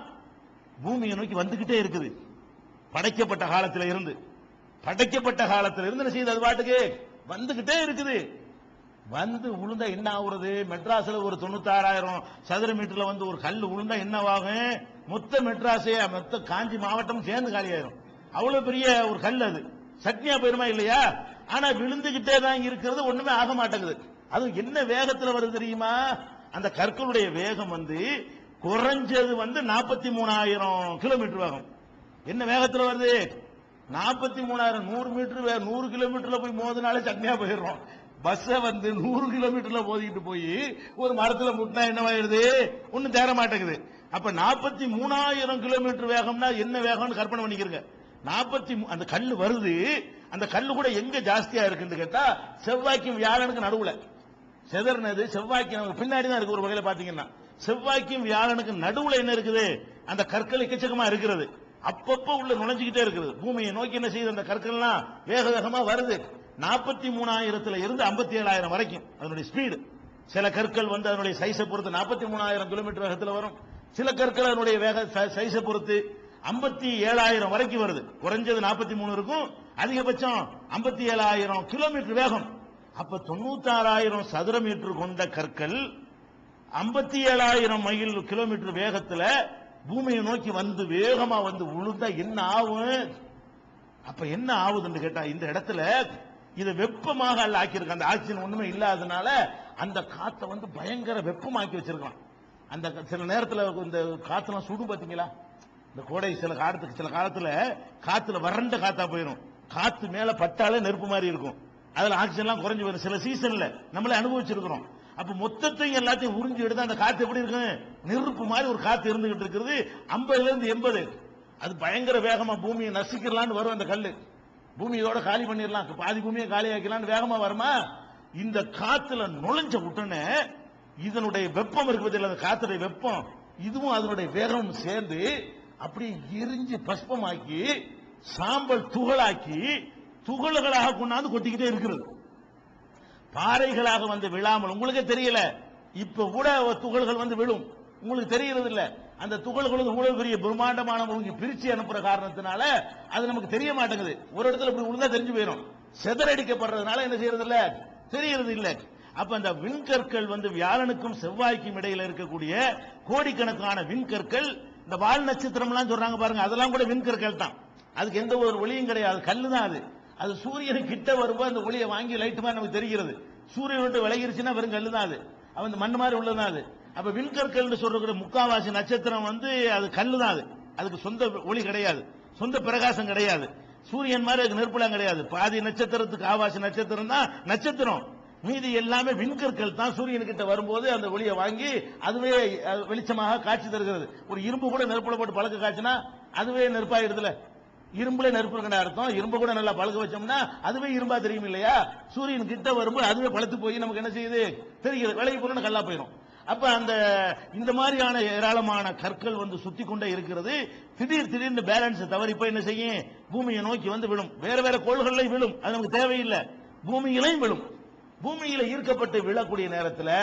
S1: பூமியை நோக்கி வந்துகிட்டே இருக்குது. படைக்கப்பட்ட காலத்தில் இருந்து என்ன செய்யுது? அது பாட்டுக்கு வந்துகிட்டே இருக்குது. வந்து விழுந்தா என்ன ஆகுறது? மெட்ராஸ்ல ஒரு 96,000 சதுர மீட்டர்ல வந்து ஒரு கல் விழுந்தா என்னவாகும்? மொத்த மெட்ராஸே, மொத்த காஞ்சி மாவட்டம் சேர்ந்து காலியாயிரும். அவ்வளவு பெரிய ஒரு கல் அது. சட்னியா போயிருமா இல்லையா? ஆனா விழுந்துகிட்டே தான் இருக்கிறது, ஒண்ணுமே ஆக மாட்டேங்குது. அது என்ன வேகத்துல வருது தெரியுமா? அந்த கற்களுடைய வேகம் குறைஞ்சது 43,000 கிலோமீட்டர் வேகம். என்ன வேகத்துல வருது? 43,000. 100 மீட்டர் 100 கிலோமீட்டர்ல போய் மோதினாலே சட்னியா போயிடுறோம். பஸ் 100 கிலோமீட்டர்ல மோதிட்டு போய் ஒரு மரத்துல முட்டினா என்னவாயிருது? ஒன்னும் தேர மாட்டேங்குது. அப்ப 43,000 கிலோமீட்டர் வேகம்னா என்ன வேகம்னு கற்பனை பண்ணிக்கிறங்க. அந்த கல்லு வருது. அந்த கல்லு கூட எங்க ஜாஸ்தியா இருக்குன்னு கேட்டா செவ்வாய்க்கும் வியாழனுக்கு நடுவுல செதறினது. செவ்வாய்க்கு நமக்கு பின்னாடி தான் இருக்கு. ஒரு வகையில பாத்தீங்கன்னா செவ்வாய்க்கும் வியாழனுக்கு நடுவுல என்ன இருக்குது? அந்த கற்கள் எக்கச்சக்கமா இருக்கிறது. அப்பப்ப உள்ள நுழைஞ்சுக்கிட்டே இருக்குது. பூமியை நோக்கி என்ன செய்யுது? அந்த கற்கள்லாம் வேக வேகமா வருது. 43,000 இருந்து 57,000 வரைக்கும் அதனுடைய ஸ்பீடு. சில கற்கள் வந்து அதனுடைய சைஸை பொறுத்து 43,000 கிலோமீட்டர் வேகத்தில் வரும். சில கற்கள் அதனுடைய வேக சைஸை பொறுத்து 57,000 வரைக்கும் வருது. குறைஞ்சது 43 இருக்கும், அதிகபட்சம் 57,000 கிலோமீட்டர் வேகம். அப்ப 96,000 சதுர மீட்டர் கொண்ட கற்கள் 57,000 மைல் கிலோமீட்டர் வேகத்துல பூமியை நோக்கி வந்து வேகமா வந்து விழுந்தா என்ன ஆகும்? அப்ப என்ன ஆகுதுன்னு கேட்டா, இந்த இடத்துல இதை வெப்பமாக அல்ல ஆக்கியிருக்க. அந்த ஆக்சிஜன் ஒண்ணுமே இல்லாதனால அந்த காத்தை வந்து பயங்கர வெப்பமாக்கி வச்சிருக்கலாம். அந்த சில நேரத்தில் இந்த காத்துலாம் சுடும் பாத்தீங்களா? இந்த கோடை சில காலத்துல காத்துல வறண்ட காத்தா போயிடும். காத்து மேல பட்டாலே நெருப்பு மாதிரி இருக்கும். அதுல ஆக்சிஜன் எல்லாம் குறைஞ்சு வரும். சில சீசன்ல நம்மளே அனுபவிச்சிருக்கிறோம். அப்ப மொத்தத்தையும் எல்லாத்தையும் உறிஞ்சி எடுத்து அந்த காத்து எப்படி இருக்கு? நெருப்பு மாதிரி ஒரு காத்து இருந்துகிட்டு இருக்கிறது. 50 இருந்து 80 அது பயங்கர வேகமா பூமியை நசிக்கலான்னு வரும். அந்த கல்லு பூமியோட காலி பண்ணிடலாம், பாதி பூமியை காலி ஆக்கலான்னு வேகமா வருமா? இந்த காத்துல நுழைஞ்ச உடனே இதனுடைய வெப்பம் இருக்குது, அந்த காத்துடைய வெப்பம் இதுவும் அதனுடைய வேகம் சேர்ந்து அப்படியே எரிஞ்சு பஸ்பமாக்கி சாம்பல் துகளாக்கி துகள்களாக கொண்டாந்து கொட்டிக்கிட்டே இருக்கிறது. பாறைகளாக வந்து விழாமல் உங்களுக்கே தெரியல. இப்ப கூட துகள்கள் வந்து விழும், உங்களுக்கு தெரியறது இல்ல. அந்த துகள்கள் இவ்வளவு பெரிய பிரம்மாண்டமான பிரிச்சு அனுப்புற காரணத்தினால அது நமக்கு தெரிய மாட்டேங்குது. ஒரு இடத்துல இப்படி விழுந்தா தெரிஞ்சு போயிடும். செதறடிக்கப்படுறதுனால என்ன செய்யறது இல்ல, தெரியறது இல்ல. அப்ப அந்த விண்கற்கள் வந்து வியாழனுக்கும் செவ்வாய்க்கும் இடையில இருக்கக்கூடிய கோடிக்கணக்கான விண்கற்கள், இந்த வால் நட்சத்திரம் எல்லாம் சொல்றாங்க பாருங்க, அதெல்லாம் கூட விண்கற்கள் தான். அதுக்கு எந்த ஒரு ஒளியும் கிடையாது, கல்லு தான் அது. அது சூரியனு கிட்ட வரும்போது அந்த ஒளியை வாங்கி லைட் மாதிரி நமக்கு தெரிகிறது. சூரியன் விட்டு விலகிருச்சுன்னா வெறும் கல்லு தான் அது, அவன் மண் மாதிரி உள்ளதான் அது. அப்ப விண்கற்கள் சொல்ற முக்காவாசி நட்சத்திரம் வந்து அது கல்லு தான். அது அதுக்கு சொந்த ஒளி கிடையாது, சொந்த பிரகாசம் கிடையாது. சூரியன் மாதிரி அதுக்கு நெருப்புலாம் கிடையாது. பாதி நட்சத்திரத்துக்கு ஆவாசி நட்சத்திரம் தான் நட்சத்திரம், மீதி எல்லாமே விண்கற்கள் தான். சூரியன் கிட்ட வரும்போது அந்த ஒளியை வாங்கி அதுவே வெளிச்சமாக காட்சி தருகிறது. ஒரு இரும்பு கூட நெருப்புல போட்டு பழக்க காய்ச்சினா அதுவே நெருப்பாயிடுதுல. இரும்புல நெருப்பு இருக்கிற அர்த்தம், இரும்பு கூட நல்லா பழக வச்சோம்னா அதுவே இரும்பா தெரியும் இல்லையா? சூரியன் கிட்ட வரும்போது அதுவே பழுத்து போய் நமக்கு என்ன செய்யுது தெரிகிறது, விலகி போறோம்னு கல்லா போயிடும். அப்ப அந்த இந்த மாதிரியான ஏராளமான கற்கள் வந்து சுத்தி கொண்டே இருக்கிறது. திடீர்னு பேலன்ஸ் தவறி போய் என்ன செய்யும், பூமியை நோக்கி வந்து விழும். வேற வேற கோள்கள்லையும் விழும், அது நமக்கு தேவையில்லை. பூமியிலையும் விழும். பூமியில ஈர்க்கப்பட்டு விழக்கூடிய நேரத்தில்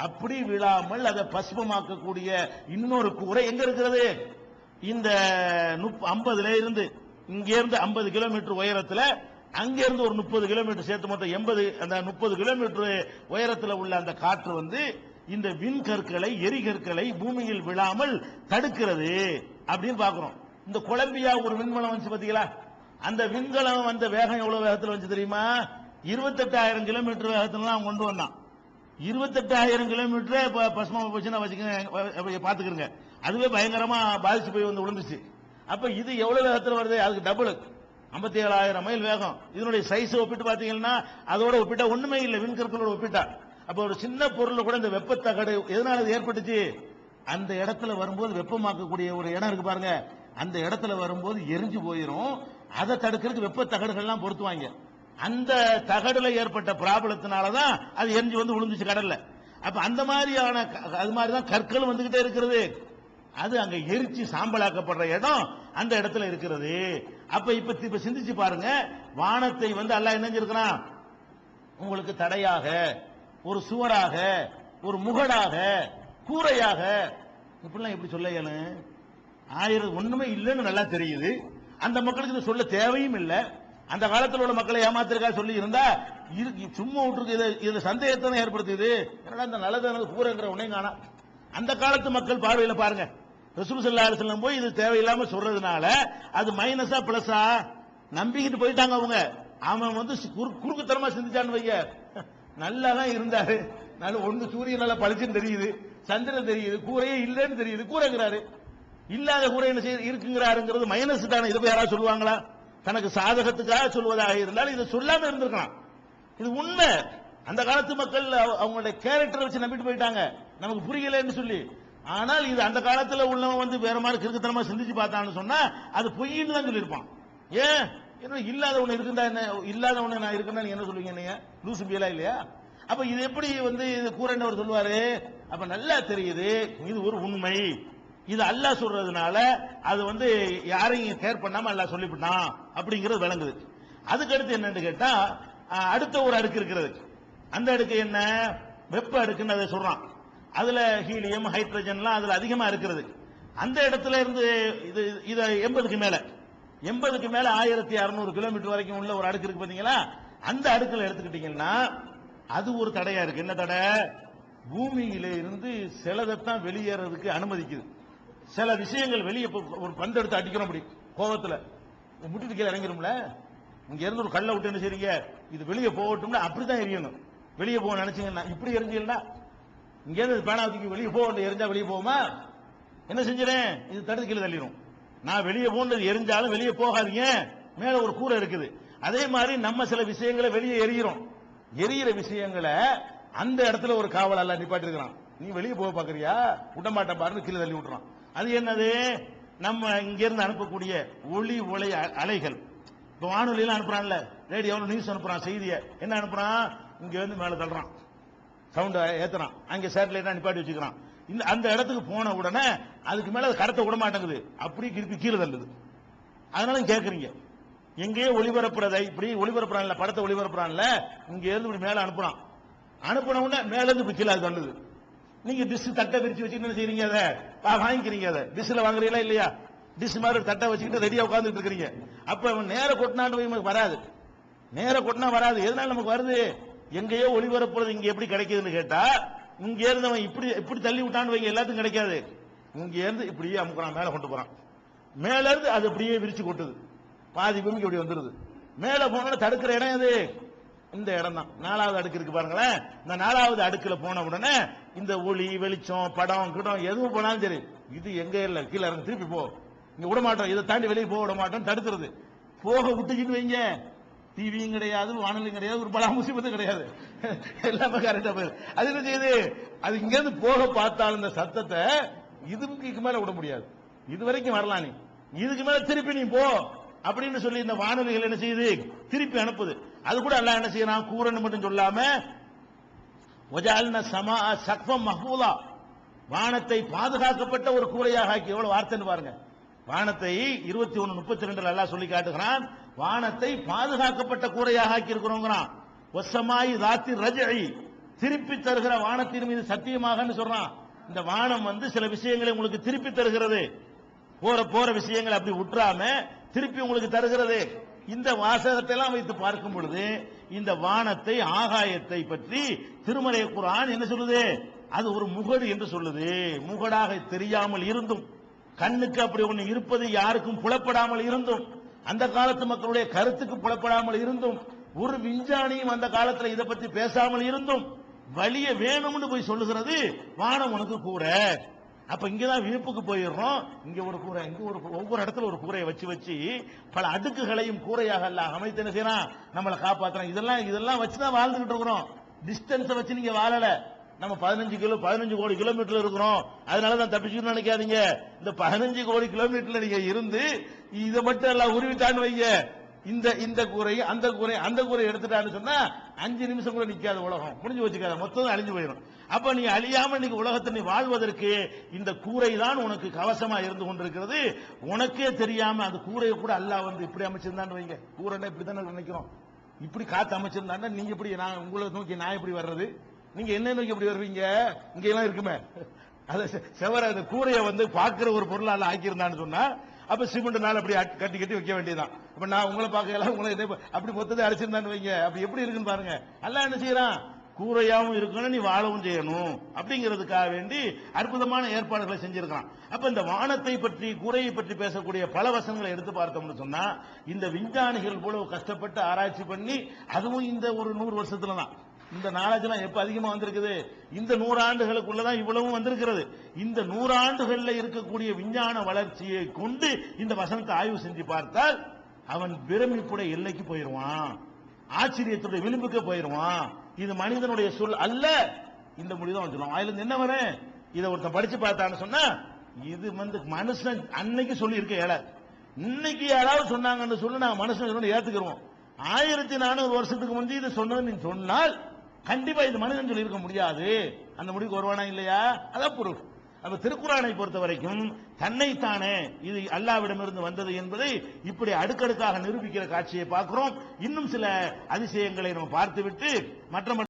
S1: அப்படி விழாமல் அதை பசுபமாக்கக்கூடிய இன்னொரு கூரை எங்க இருக்கிறது? இந்த 50 இருந்து இங்க இருந்து 50 கிலோமீட்டர் உயரத்துல, அங்க இருந்து ஒரு 30 கிலோமீட்டர் சேர்த்து மொத்தம் 80, அந்த 30 கிலோமீட்டர் உயரத்தில் உள்ள அந்த காற்று வந்து இந்த விண்கற்களை எரிகற்களை பூமியில் விழாமல் தடுக்கிறது அப்படின்னு பாக்குறோம். இந்த கொலம்பியா ஒரு விண்கலம் வந்து பாத்தீங்களா? அந்த விண்கலம் வந்த வேகம் எவ்வளவு வேகத்தில் வந்து தெரியுமா? 28,000 கிலோமீட்டர் வேகத்துல அவன் கொண்டு வந்தான். 28,000 கிலோமீட்டர் பசுமா போச்சுன்னா வச்சுக்க பாத்துக்கிறங்க, அதுவே பயங்கரமா பாதிச்சு போய் வந்து விழுந்துச்சு. அப்ப இது எவ்வளவு வேகத்தில் வருது? அதுக்கு டபுள், 57,000 மைல் வேகம். இதனுடைய சைஸ் ஒப்பிட்டு பாத்தீங்கன்னா அதோட ஒப்பிட்டா ஒண்ணுமே இல்லை, விண்கற்களோட ஒப்பிட்டா. அப்ப ஒரு சின்ன பொருள் கூட இந்த வெப்பத்தகடு எதனால ஏற்பட்டுச்சு? அந்த இடத்துல வரும்போது வெப்பமாக்கக்கூடிய ஒரு இடம் இருக்கு பாருங்க, அந்த இடத்துல வரும்போது எரிஞ்சு போயிடும். அதை தடுக்கிறதுக்கு வெப்ப தகடுகள்லாம் பொருத்துவாங்க. அந்த தகடுல ஏற்பட்ட பிராபலத்தினாலதான் அது எரிஞ்சு வந்து விழுந்துச்சு கடல்ல. அப்ப அந்த மாதிரியான அது மாதிரிதான் கற்கள் வந்துகிட்டே இருக்கிறது. அது அங்க எரிச்சு சாம்பலாக்கப்படுற இடம் அந்த இடத்துல இருக்கிறது. அப்ப இப்ப சிந்திச்சு பாருங்க, வானத்தை வந்து அல்லாஹ் என்ன செஞ்சிருக்கிறான்? உங்களுக்கு தடையாக, ஒரு சுவராக, ஒரு முகடாக, கூரையாக, இப்படிலாம் எப்படி சொல்ல இயலும்? ஒண்ணுமே இல்லைன்னு நல்லா தெரியுது. அந்த மக்களுக்கு இது சொல்ல தேவையும் இல்லை. அந்த காலத்தில் உள்ள மக்களை ஏமாத்திருக்கா சொல்லி இருந்தா சும்மா விட்டுருக்கு. இதுல சந்தேகத்தை ஏற்படுத்துது. என்னடா இந்த நல்லதான கூரைங்கிற உடனே காணா. அந்த காலத்து மக்கள் பார்வையில பாருங்க, ரசூல் ஸல்லல்லாஹு அலைஹி வஸல்லம் போய் இது தேவையில்லாம சொல்றதுனால அது மைனஸா பிளஸா நம்பிக்கிட்டு போயிட்டாங்க அவங்க. அவன் வந்து குறுக்குத்தனமா சிந்திச்சான்னு வைக்க, நல்லா தான் இருந்தாரு. நல்ல ஒன்று சூரியன் நல்லா பளிச்சுன்னு தெரியுது, சந்திரன் தெரியுது, கூரையே இல்லைன்னு தெரியுது, கூரைங்கிறாரு. இல்லாத கூரை என்ன செய்ய இருக்குங்கிறாருங்கிறது மைனஸ் தானே. இதை யாராவது சொல்லுவாங்களா? தனக்கு சாதகத்துக்காக சொல்வதாக இருந்தால் இதை சொல்லாம இருந்திருக்கலாம். இது உண்மை. அந்த காலத்து மக்கள் அவங்களுடைய கேரக்டரை வச்சு நம்பிட்டு போயிட்டாங்க, நமக்கு புரியலன்னு சொல்லி. ஆனால் இது அந்த காலத்தில் உள்ளவன் வந்து வேற மாதிரி கிறுக்குத்தனமா சிந்திச்சு பார்த்தான்னு சொன்னா அது பொய்ன்னு தான் சொல்லியிருப்பான். ஏன் இல்லாத ஒண்ணு இருக்குண்டா என்ன, இல்லாத ஒண்ணு நான் இருக்குன்னா நீங்க என்ன சொல்லுவீங்க? நீங்க லூசு பியலா இல்லையா? அப்ப இது எப்படி வந்து இது கூரைன்னு அவர் சொல்லுவாரு? அப்ப நல்லா தெரியுது இது ஒரு உண்மை. இது அல்லாஹ் சொல்றதுனால அது வந்து யாரையும் கேர் பண்ணாம அல்லாஹ் சொல்லிவிட்டான் அப்படிங்கிறது விளங்குது. அதுக்கடுத்து என்னன்னு கேட்டா, அடுத்த ஒரு அடுக்கு இருக்கிறது. அந்த அடுக்கு என்ன? வெப்ப அடுக்குன்னு அதை சொல்றான். அதுல ஹீலியம், ஹைட்ரஜன்லாம் அதுல அதிகமா இருக்கிறது. அந்த இடத்துல இருந்து இது 80க்கு மேல 1600 கிலோமீட்டர் வரைக்கும் உள்ள ஒரு அடுக்கு இருக்கு பாத்தீங்களா? அந்த அடுக்குல எடுத்துக்கிட்டீங்கன்னா அது ஒரு தடையா இருக்கு. என்ன தடை? பூமியில இருந்து சிலதைத்தான் வெளியேறதுக்கு அனுமதிக்குது. சில விஷயங்கள் வெளியே ஒரு பந்து எடுத்து அடிக்கணும், அப்படி கோபத்துல முட்டிட்டு கீழே இறங்கிடும்ல. இங்க இருந்து ஒரு கல்லை விட்டு என்ன செய்றீங்க, இது வெளியே போகட்டும்னா அப்படிதான் எரியணும். வெளியே போக நினைச்சீங்கன்னா இப்படி எரிஞ்சீங்கன்னா இங்க இருந்து பேனாவதுக்கு வெளியே போக எரிஞ்சா வெளியே போகுமா? என்ன செஞ்சிடேன், இது தடுத்து கீழே தள்ளிடும். நான் வெளியே போனது எரிஞ்சாலும் வெளியே போகாதீங்க, மேல ஒரு கூரை இருக்குது. அதே மாதிரி நம்ம சில விஷயங்களை வெளியே எரியிறோம். எரியிற விஷயங்களை அந்த இடத்துல ஒரு காவலாளர் நிப்பாட்டி இருக்கிறான். நீ வெளியே போக பாக்குறியா, விடமாட்ட பாருன்னு கீழே தள்ளி விட்டுறான். அது என்னது? நம்ம இங்க இருந்து அனுப்பக்கூடிய ஒளி ஒளி அலைகள். இப்ப வானொலியெல்லாம் அனுப்புறான்ல, ரேடியோவில் நியூஸ் அனுப்புறான், செய்தியை என்ன அனுப்புறான், இங்க இருந்து மேல தள்ளுறான், சவுண்ட் ஏத்துறான், அங்க சேட்டலைட்டா நிப்பாட்டி வச்சுக்கிறான். அந்த இடத்துக்கு போன உடனே அதுக்கு மேல கடத்த விட மாட்டேங்குது, அப்படியே திருப்பி கீழே தள்ளுது. அதனால கேக்குறீங்க, எங்கேயோ ஒளிபரப்புறதை இப்படி ஒளிபரப்புறான்ல, படத்தை ஒளிபரப்புறான்ல, இங்க இருந்து இப்படி மேல அனுப்புறான். அனுப்பின உடனே மேல இருந்து இப்படி கீழே தள்ளுது. நீங்க டிஷ் தட்டை விரிச்சு வச்சுட்டு என்ன செய்றீங்க, அதை வாங்கிக்கிறீங்க. அதை டிஷ்ல வாங்குறீங்களா இல்லையா? டிஷ் மாதிரி தட்டை வச்சுக்கிட்டு ரெடியா உட்கார்ந்துட்டு இருக்கிறீங்க. அப்ப அவன் நேர கொட்டினாண்டு வராது, நேர கொட்டினா வராது. எதனால நமக்கு வருது? எங்கேயோ ஒளிபரப்புறது இங்க எப்படி கிடைக்குதுன்னு கேட்டா, இங்க இருந்து அவன் இப்படி தள்ளி விட்டான்னு வைங்க, எல்லாத்துக்கும் கிடைக்காது. இங்க இருந்து இப்படியே அமுக்குறான், மேல கொண்டு போறான். மேல இருந்து அது அப்படியே விரிச்சு கொட்டுது, பாதி பூமிக்கு இப்படி வந்துருது. மேல போன தடுக்கிற இடம் எது? இந்த இடம் தான். 4வது அடுக்கு இருக்கு பாருங்களேன். இந்த 4வது அடுக்குல போன உடனே இந்த ஒளி வெளிச்சம் படம் கிடம் எதுவும் போனாலும் சரி, இது எங்க இல்ல, கீழே இறங்க, திருப்பி போ, இங்க விட மாட்டோம், இதை தாண்டி வெளியே போக விட மாட்டோம், தடுக்கிறது. போக விட்டுக்கிட்டு வைங்க, டிவியும் கிடையாது, வானொலியும் கிடையாது, ஒரு பல முசிபத்தும் கிடையாது, எல்லாமே கரெக்டா போயிரு. அது என்ன செய்யுது? அது இங்க இருந்து போக பார்த்தாலும் இந்த சத்தத்தை இதுக்கு மேல விட முடியாது. இது வரைக்கும் வரலாம், நீ இதுக்கு மேல திருப்பி நீ போ அப்படின்னு சொல்லி இந்த வானொலிகள் என்ன செய்யுது, திருப்பி அனுப்புது. அது கூட அல்லாஹ் என்ன செய்யறான், கூரன்னு மட்டும் சொல்லாம வஜஅல்னா ஸமா ஸக்ஃபம் மஹ்ஃபூலா, வானத்தை பாதுகாக்கப்பட்ட ஒரு கூரையாக ஆக்கி. எவ்வளவு வார்த்தைன்னு பாருங்க. வானத்தை 21:32 அல்லாஹ் சொல்லி காட்டுகிறான், வானத்தை பாதுகாக்கப்பட்ட கூரையாக ஆக்கி இருக்கிறோங்கிறான். வஸ்ஸமாயி ذات الرجع, திருப்பி தருகிற வானத்தின் மீது சத்தியமாக சொல்றான். இந்த வானம் சில விஷயங்களை உங்களுக்கு திருப்பி தருகிறது, போற விஷயங்களை அப்படி விட்டுறாம திருப்பி உங்களுக்கு தருகிறது. இந்த வாசகத்தை எல்லாம் வைத்து பார்க்கும் பொழுது இந்த வானத்தை ஆகாயத்தை பற்றி திருமறை குர்ஆன் என்ன சொல்லுது? அது ஒரு முகடு என்று சொல்லுது. முகடாக தெரியாமல் இருந்தும், கண்ணுக்கு அப்படி ஒன்று இருப்பது யாருக்கும் புலப்படாமல் இருந்தும், அந்த காலத்து மக்களுடைய கருத்துக்கு புலப்படாமல் இருந்தும், ஒரு விஞ்ஞானியும் அந்த காலத்தில் இதை பற்றி பேசாமல் இருந்தும் வலிய வேணும்னு போய் சொல்லுகிறது, வானம் உனக்கு கூரை. அப்ப இங்கதான் விழுப்புக்கு போயிடுறோம், இங்க ஒரு கூரை, இங்க ஒரு ஒவ்வொரு இடத்துல ஒரு கூரையை வச்சு பல அடுக்குகளையும் கூரையாக அல்ல அமைத்து என்ன செய்யறான், நம்மளை காப்பாத்துறான். இதெல்லாம் வச்சுதான் வாழ்ந்துகிட்டு இருக்கிறோம். டிஸ்டன்ஸை வச்சு நீங்க வாழல. நம்ம 15 கோடி கிலோமீட்டர் இருக்கிறோம், அதனாலதான் தப்பிச்சுன்னு நினைக்காதீங்க. இந்த 15 கோடி கிலோமீட்டர்ல நீங்க இருந்து இதை மட்டும் எல்லாம் உருவிட்டான்னு வைங்க, இந்த கூரை அந்த கூரை எடுத்துட்டான்னு சொன்னா 5 நிமிஷம் கூட நிக்காத உலகம், முடிஞ்சு வச்சுக்காத, மொத்தம் அழிஞ்சு போயிடும். அப்ப நீ அழியாம இன்னைக்கு உலகத்தை நீ வாழ்வதற்கு இந்த கூரை தான் உனக்கு கவசமா இருந்து கொண்டிருக்கிறது. உனக்கே தெரியாம அந்த கூரையை கூட அல்லாஹ் இப்படி அமைச்சிருந்தான்னு வைங்க, கூரைன்னா இப்படித்தானே நினைக்கிறோம், இப்படி காத்து அமைச்சிருந்தான்னா நீங்க எப்படி, நான் உங்களை நோக்கி நான் எப்படி வர்றது, நீங்க என்ன நோக்கி எப்படி வருவீங்க? இங்க எல்லாம் இருக்குமே, அத செவர அந்த கூரையை பாக்குற ஒரு பொருளால ஆக்கியிருந்தான்னு சொன்னா, அப்ப சிமெண்ட்னால அப்படி கட்டி வைக்க வேண்டியதான். அப்ப நான் உங்களை பார்க்கலாம், உங்களை அப்படி மொத்தத்தை அடிச்சிருந்தான்னு வைங்க, அப்படி எப்படி இருக்குன்னு பாருங்க. அல்லாஹ் என்ன செய்யறான், கூரையாவும் இருக்கணும், நீ வாழவும் செய்யணும் அப்படிங்கிறதுக்காக வேண்டி அற்புதமான ஏற்பாடுகளை செஞ்சிருக்கான். அப்ப இந்த வானத்தை பற்றி கூரையை பற்றி பேசக்கூடிய பல வசனங்களை எடுத்து பார்த்தோம்னு சொன்னா, இந்த விஞ்ஞானிகள் போல கஷ்டப்பட்டு ஆராய்ச்சி பண்ணி, அதுவும் இந்த ஒரு 100 வருஷத்துல தான் இந்த நாலேஜ் எல்லாம் எப்ப அதிகமா வந்திருக்குது, இந்த 100 ஆண்டுகளுக்குள்ளதான் இவ்வளவும் வந்திருக்கிறது. இந்த 100 ஆண்டுகள்ல இருக்கக்கூடிய விஞ்ஞான வளர்ச்சியை கொண்டு இந்த வசனத்தை ஆய்வு செஞ்சு பார்த்தால் அவன் பிரமிப்புடைய எல்லைக்கு போயிருவான், ஆச்சரியத்துடைய விளிம்புக்கு போயிருவான். இது மனிதனுடைய சொல் அல்ல, இந்த முடிதான் சொல்லுவான். அதுல இருந்து என்ன வரும், இதை ஒருத்தன் படிச்சு பார்த்தான்னு சொன்னா, இது மனுஷன் அன்னைக்கு சொல்லி இருக்க இயல, இன்னைக்கு யாராவது சொன்னாங்கன்னு சொல்லி நாங்க மனுஷன் ஏத்துக்கிறோம். 1400 வருஷத்துக்கு முந்தைய இது சொன்னது நீ சொன்னால் கண்டிப்பா இது மனிதன் சொல்லி இருக்க முடியாது, அந்த முடிவுக்கு வருவானா இல்லையா? அதான் பொருள். அப்ப திருக்குர்ஆனை பொறுத்த வரைக்கும் தன்னைத்தானே இது அல்லாஹ்விடமிருந்து வந்தது என்பதை இப்படி அடுக்கடுக்காக நிரூபிக்கிற காட்சியை பார்க்கிறோம். இன்னும் சில அதிசயங்களை நம்ம பார்த்துவிட்டு மற்ற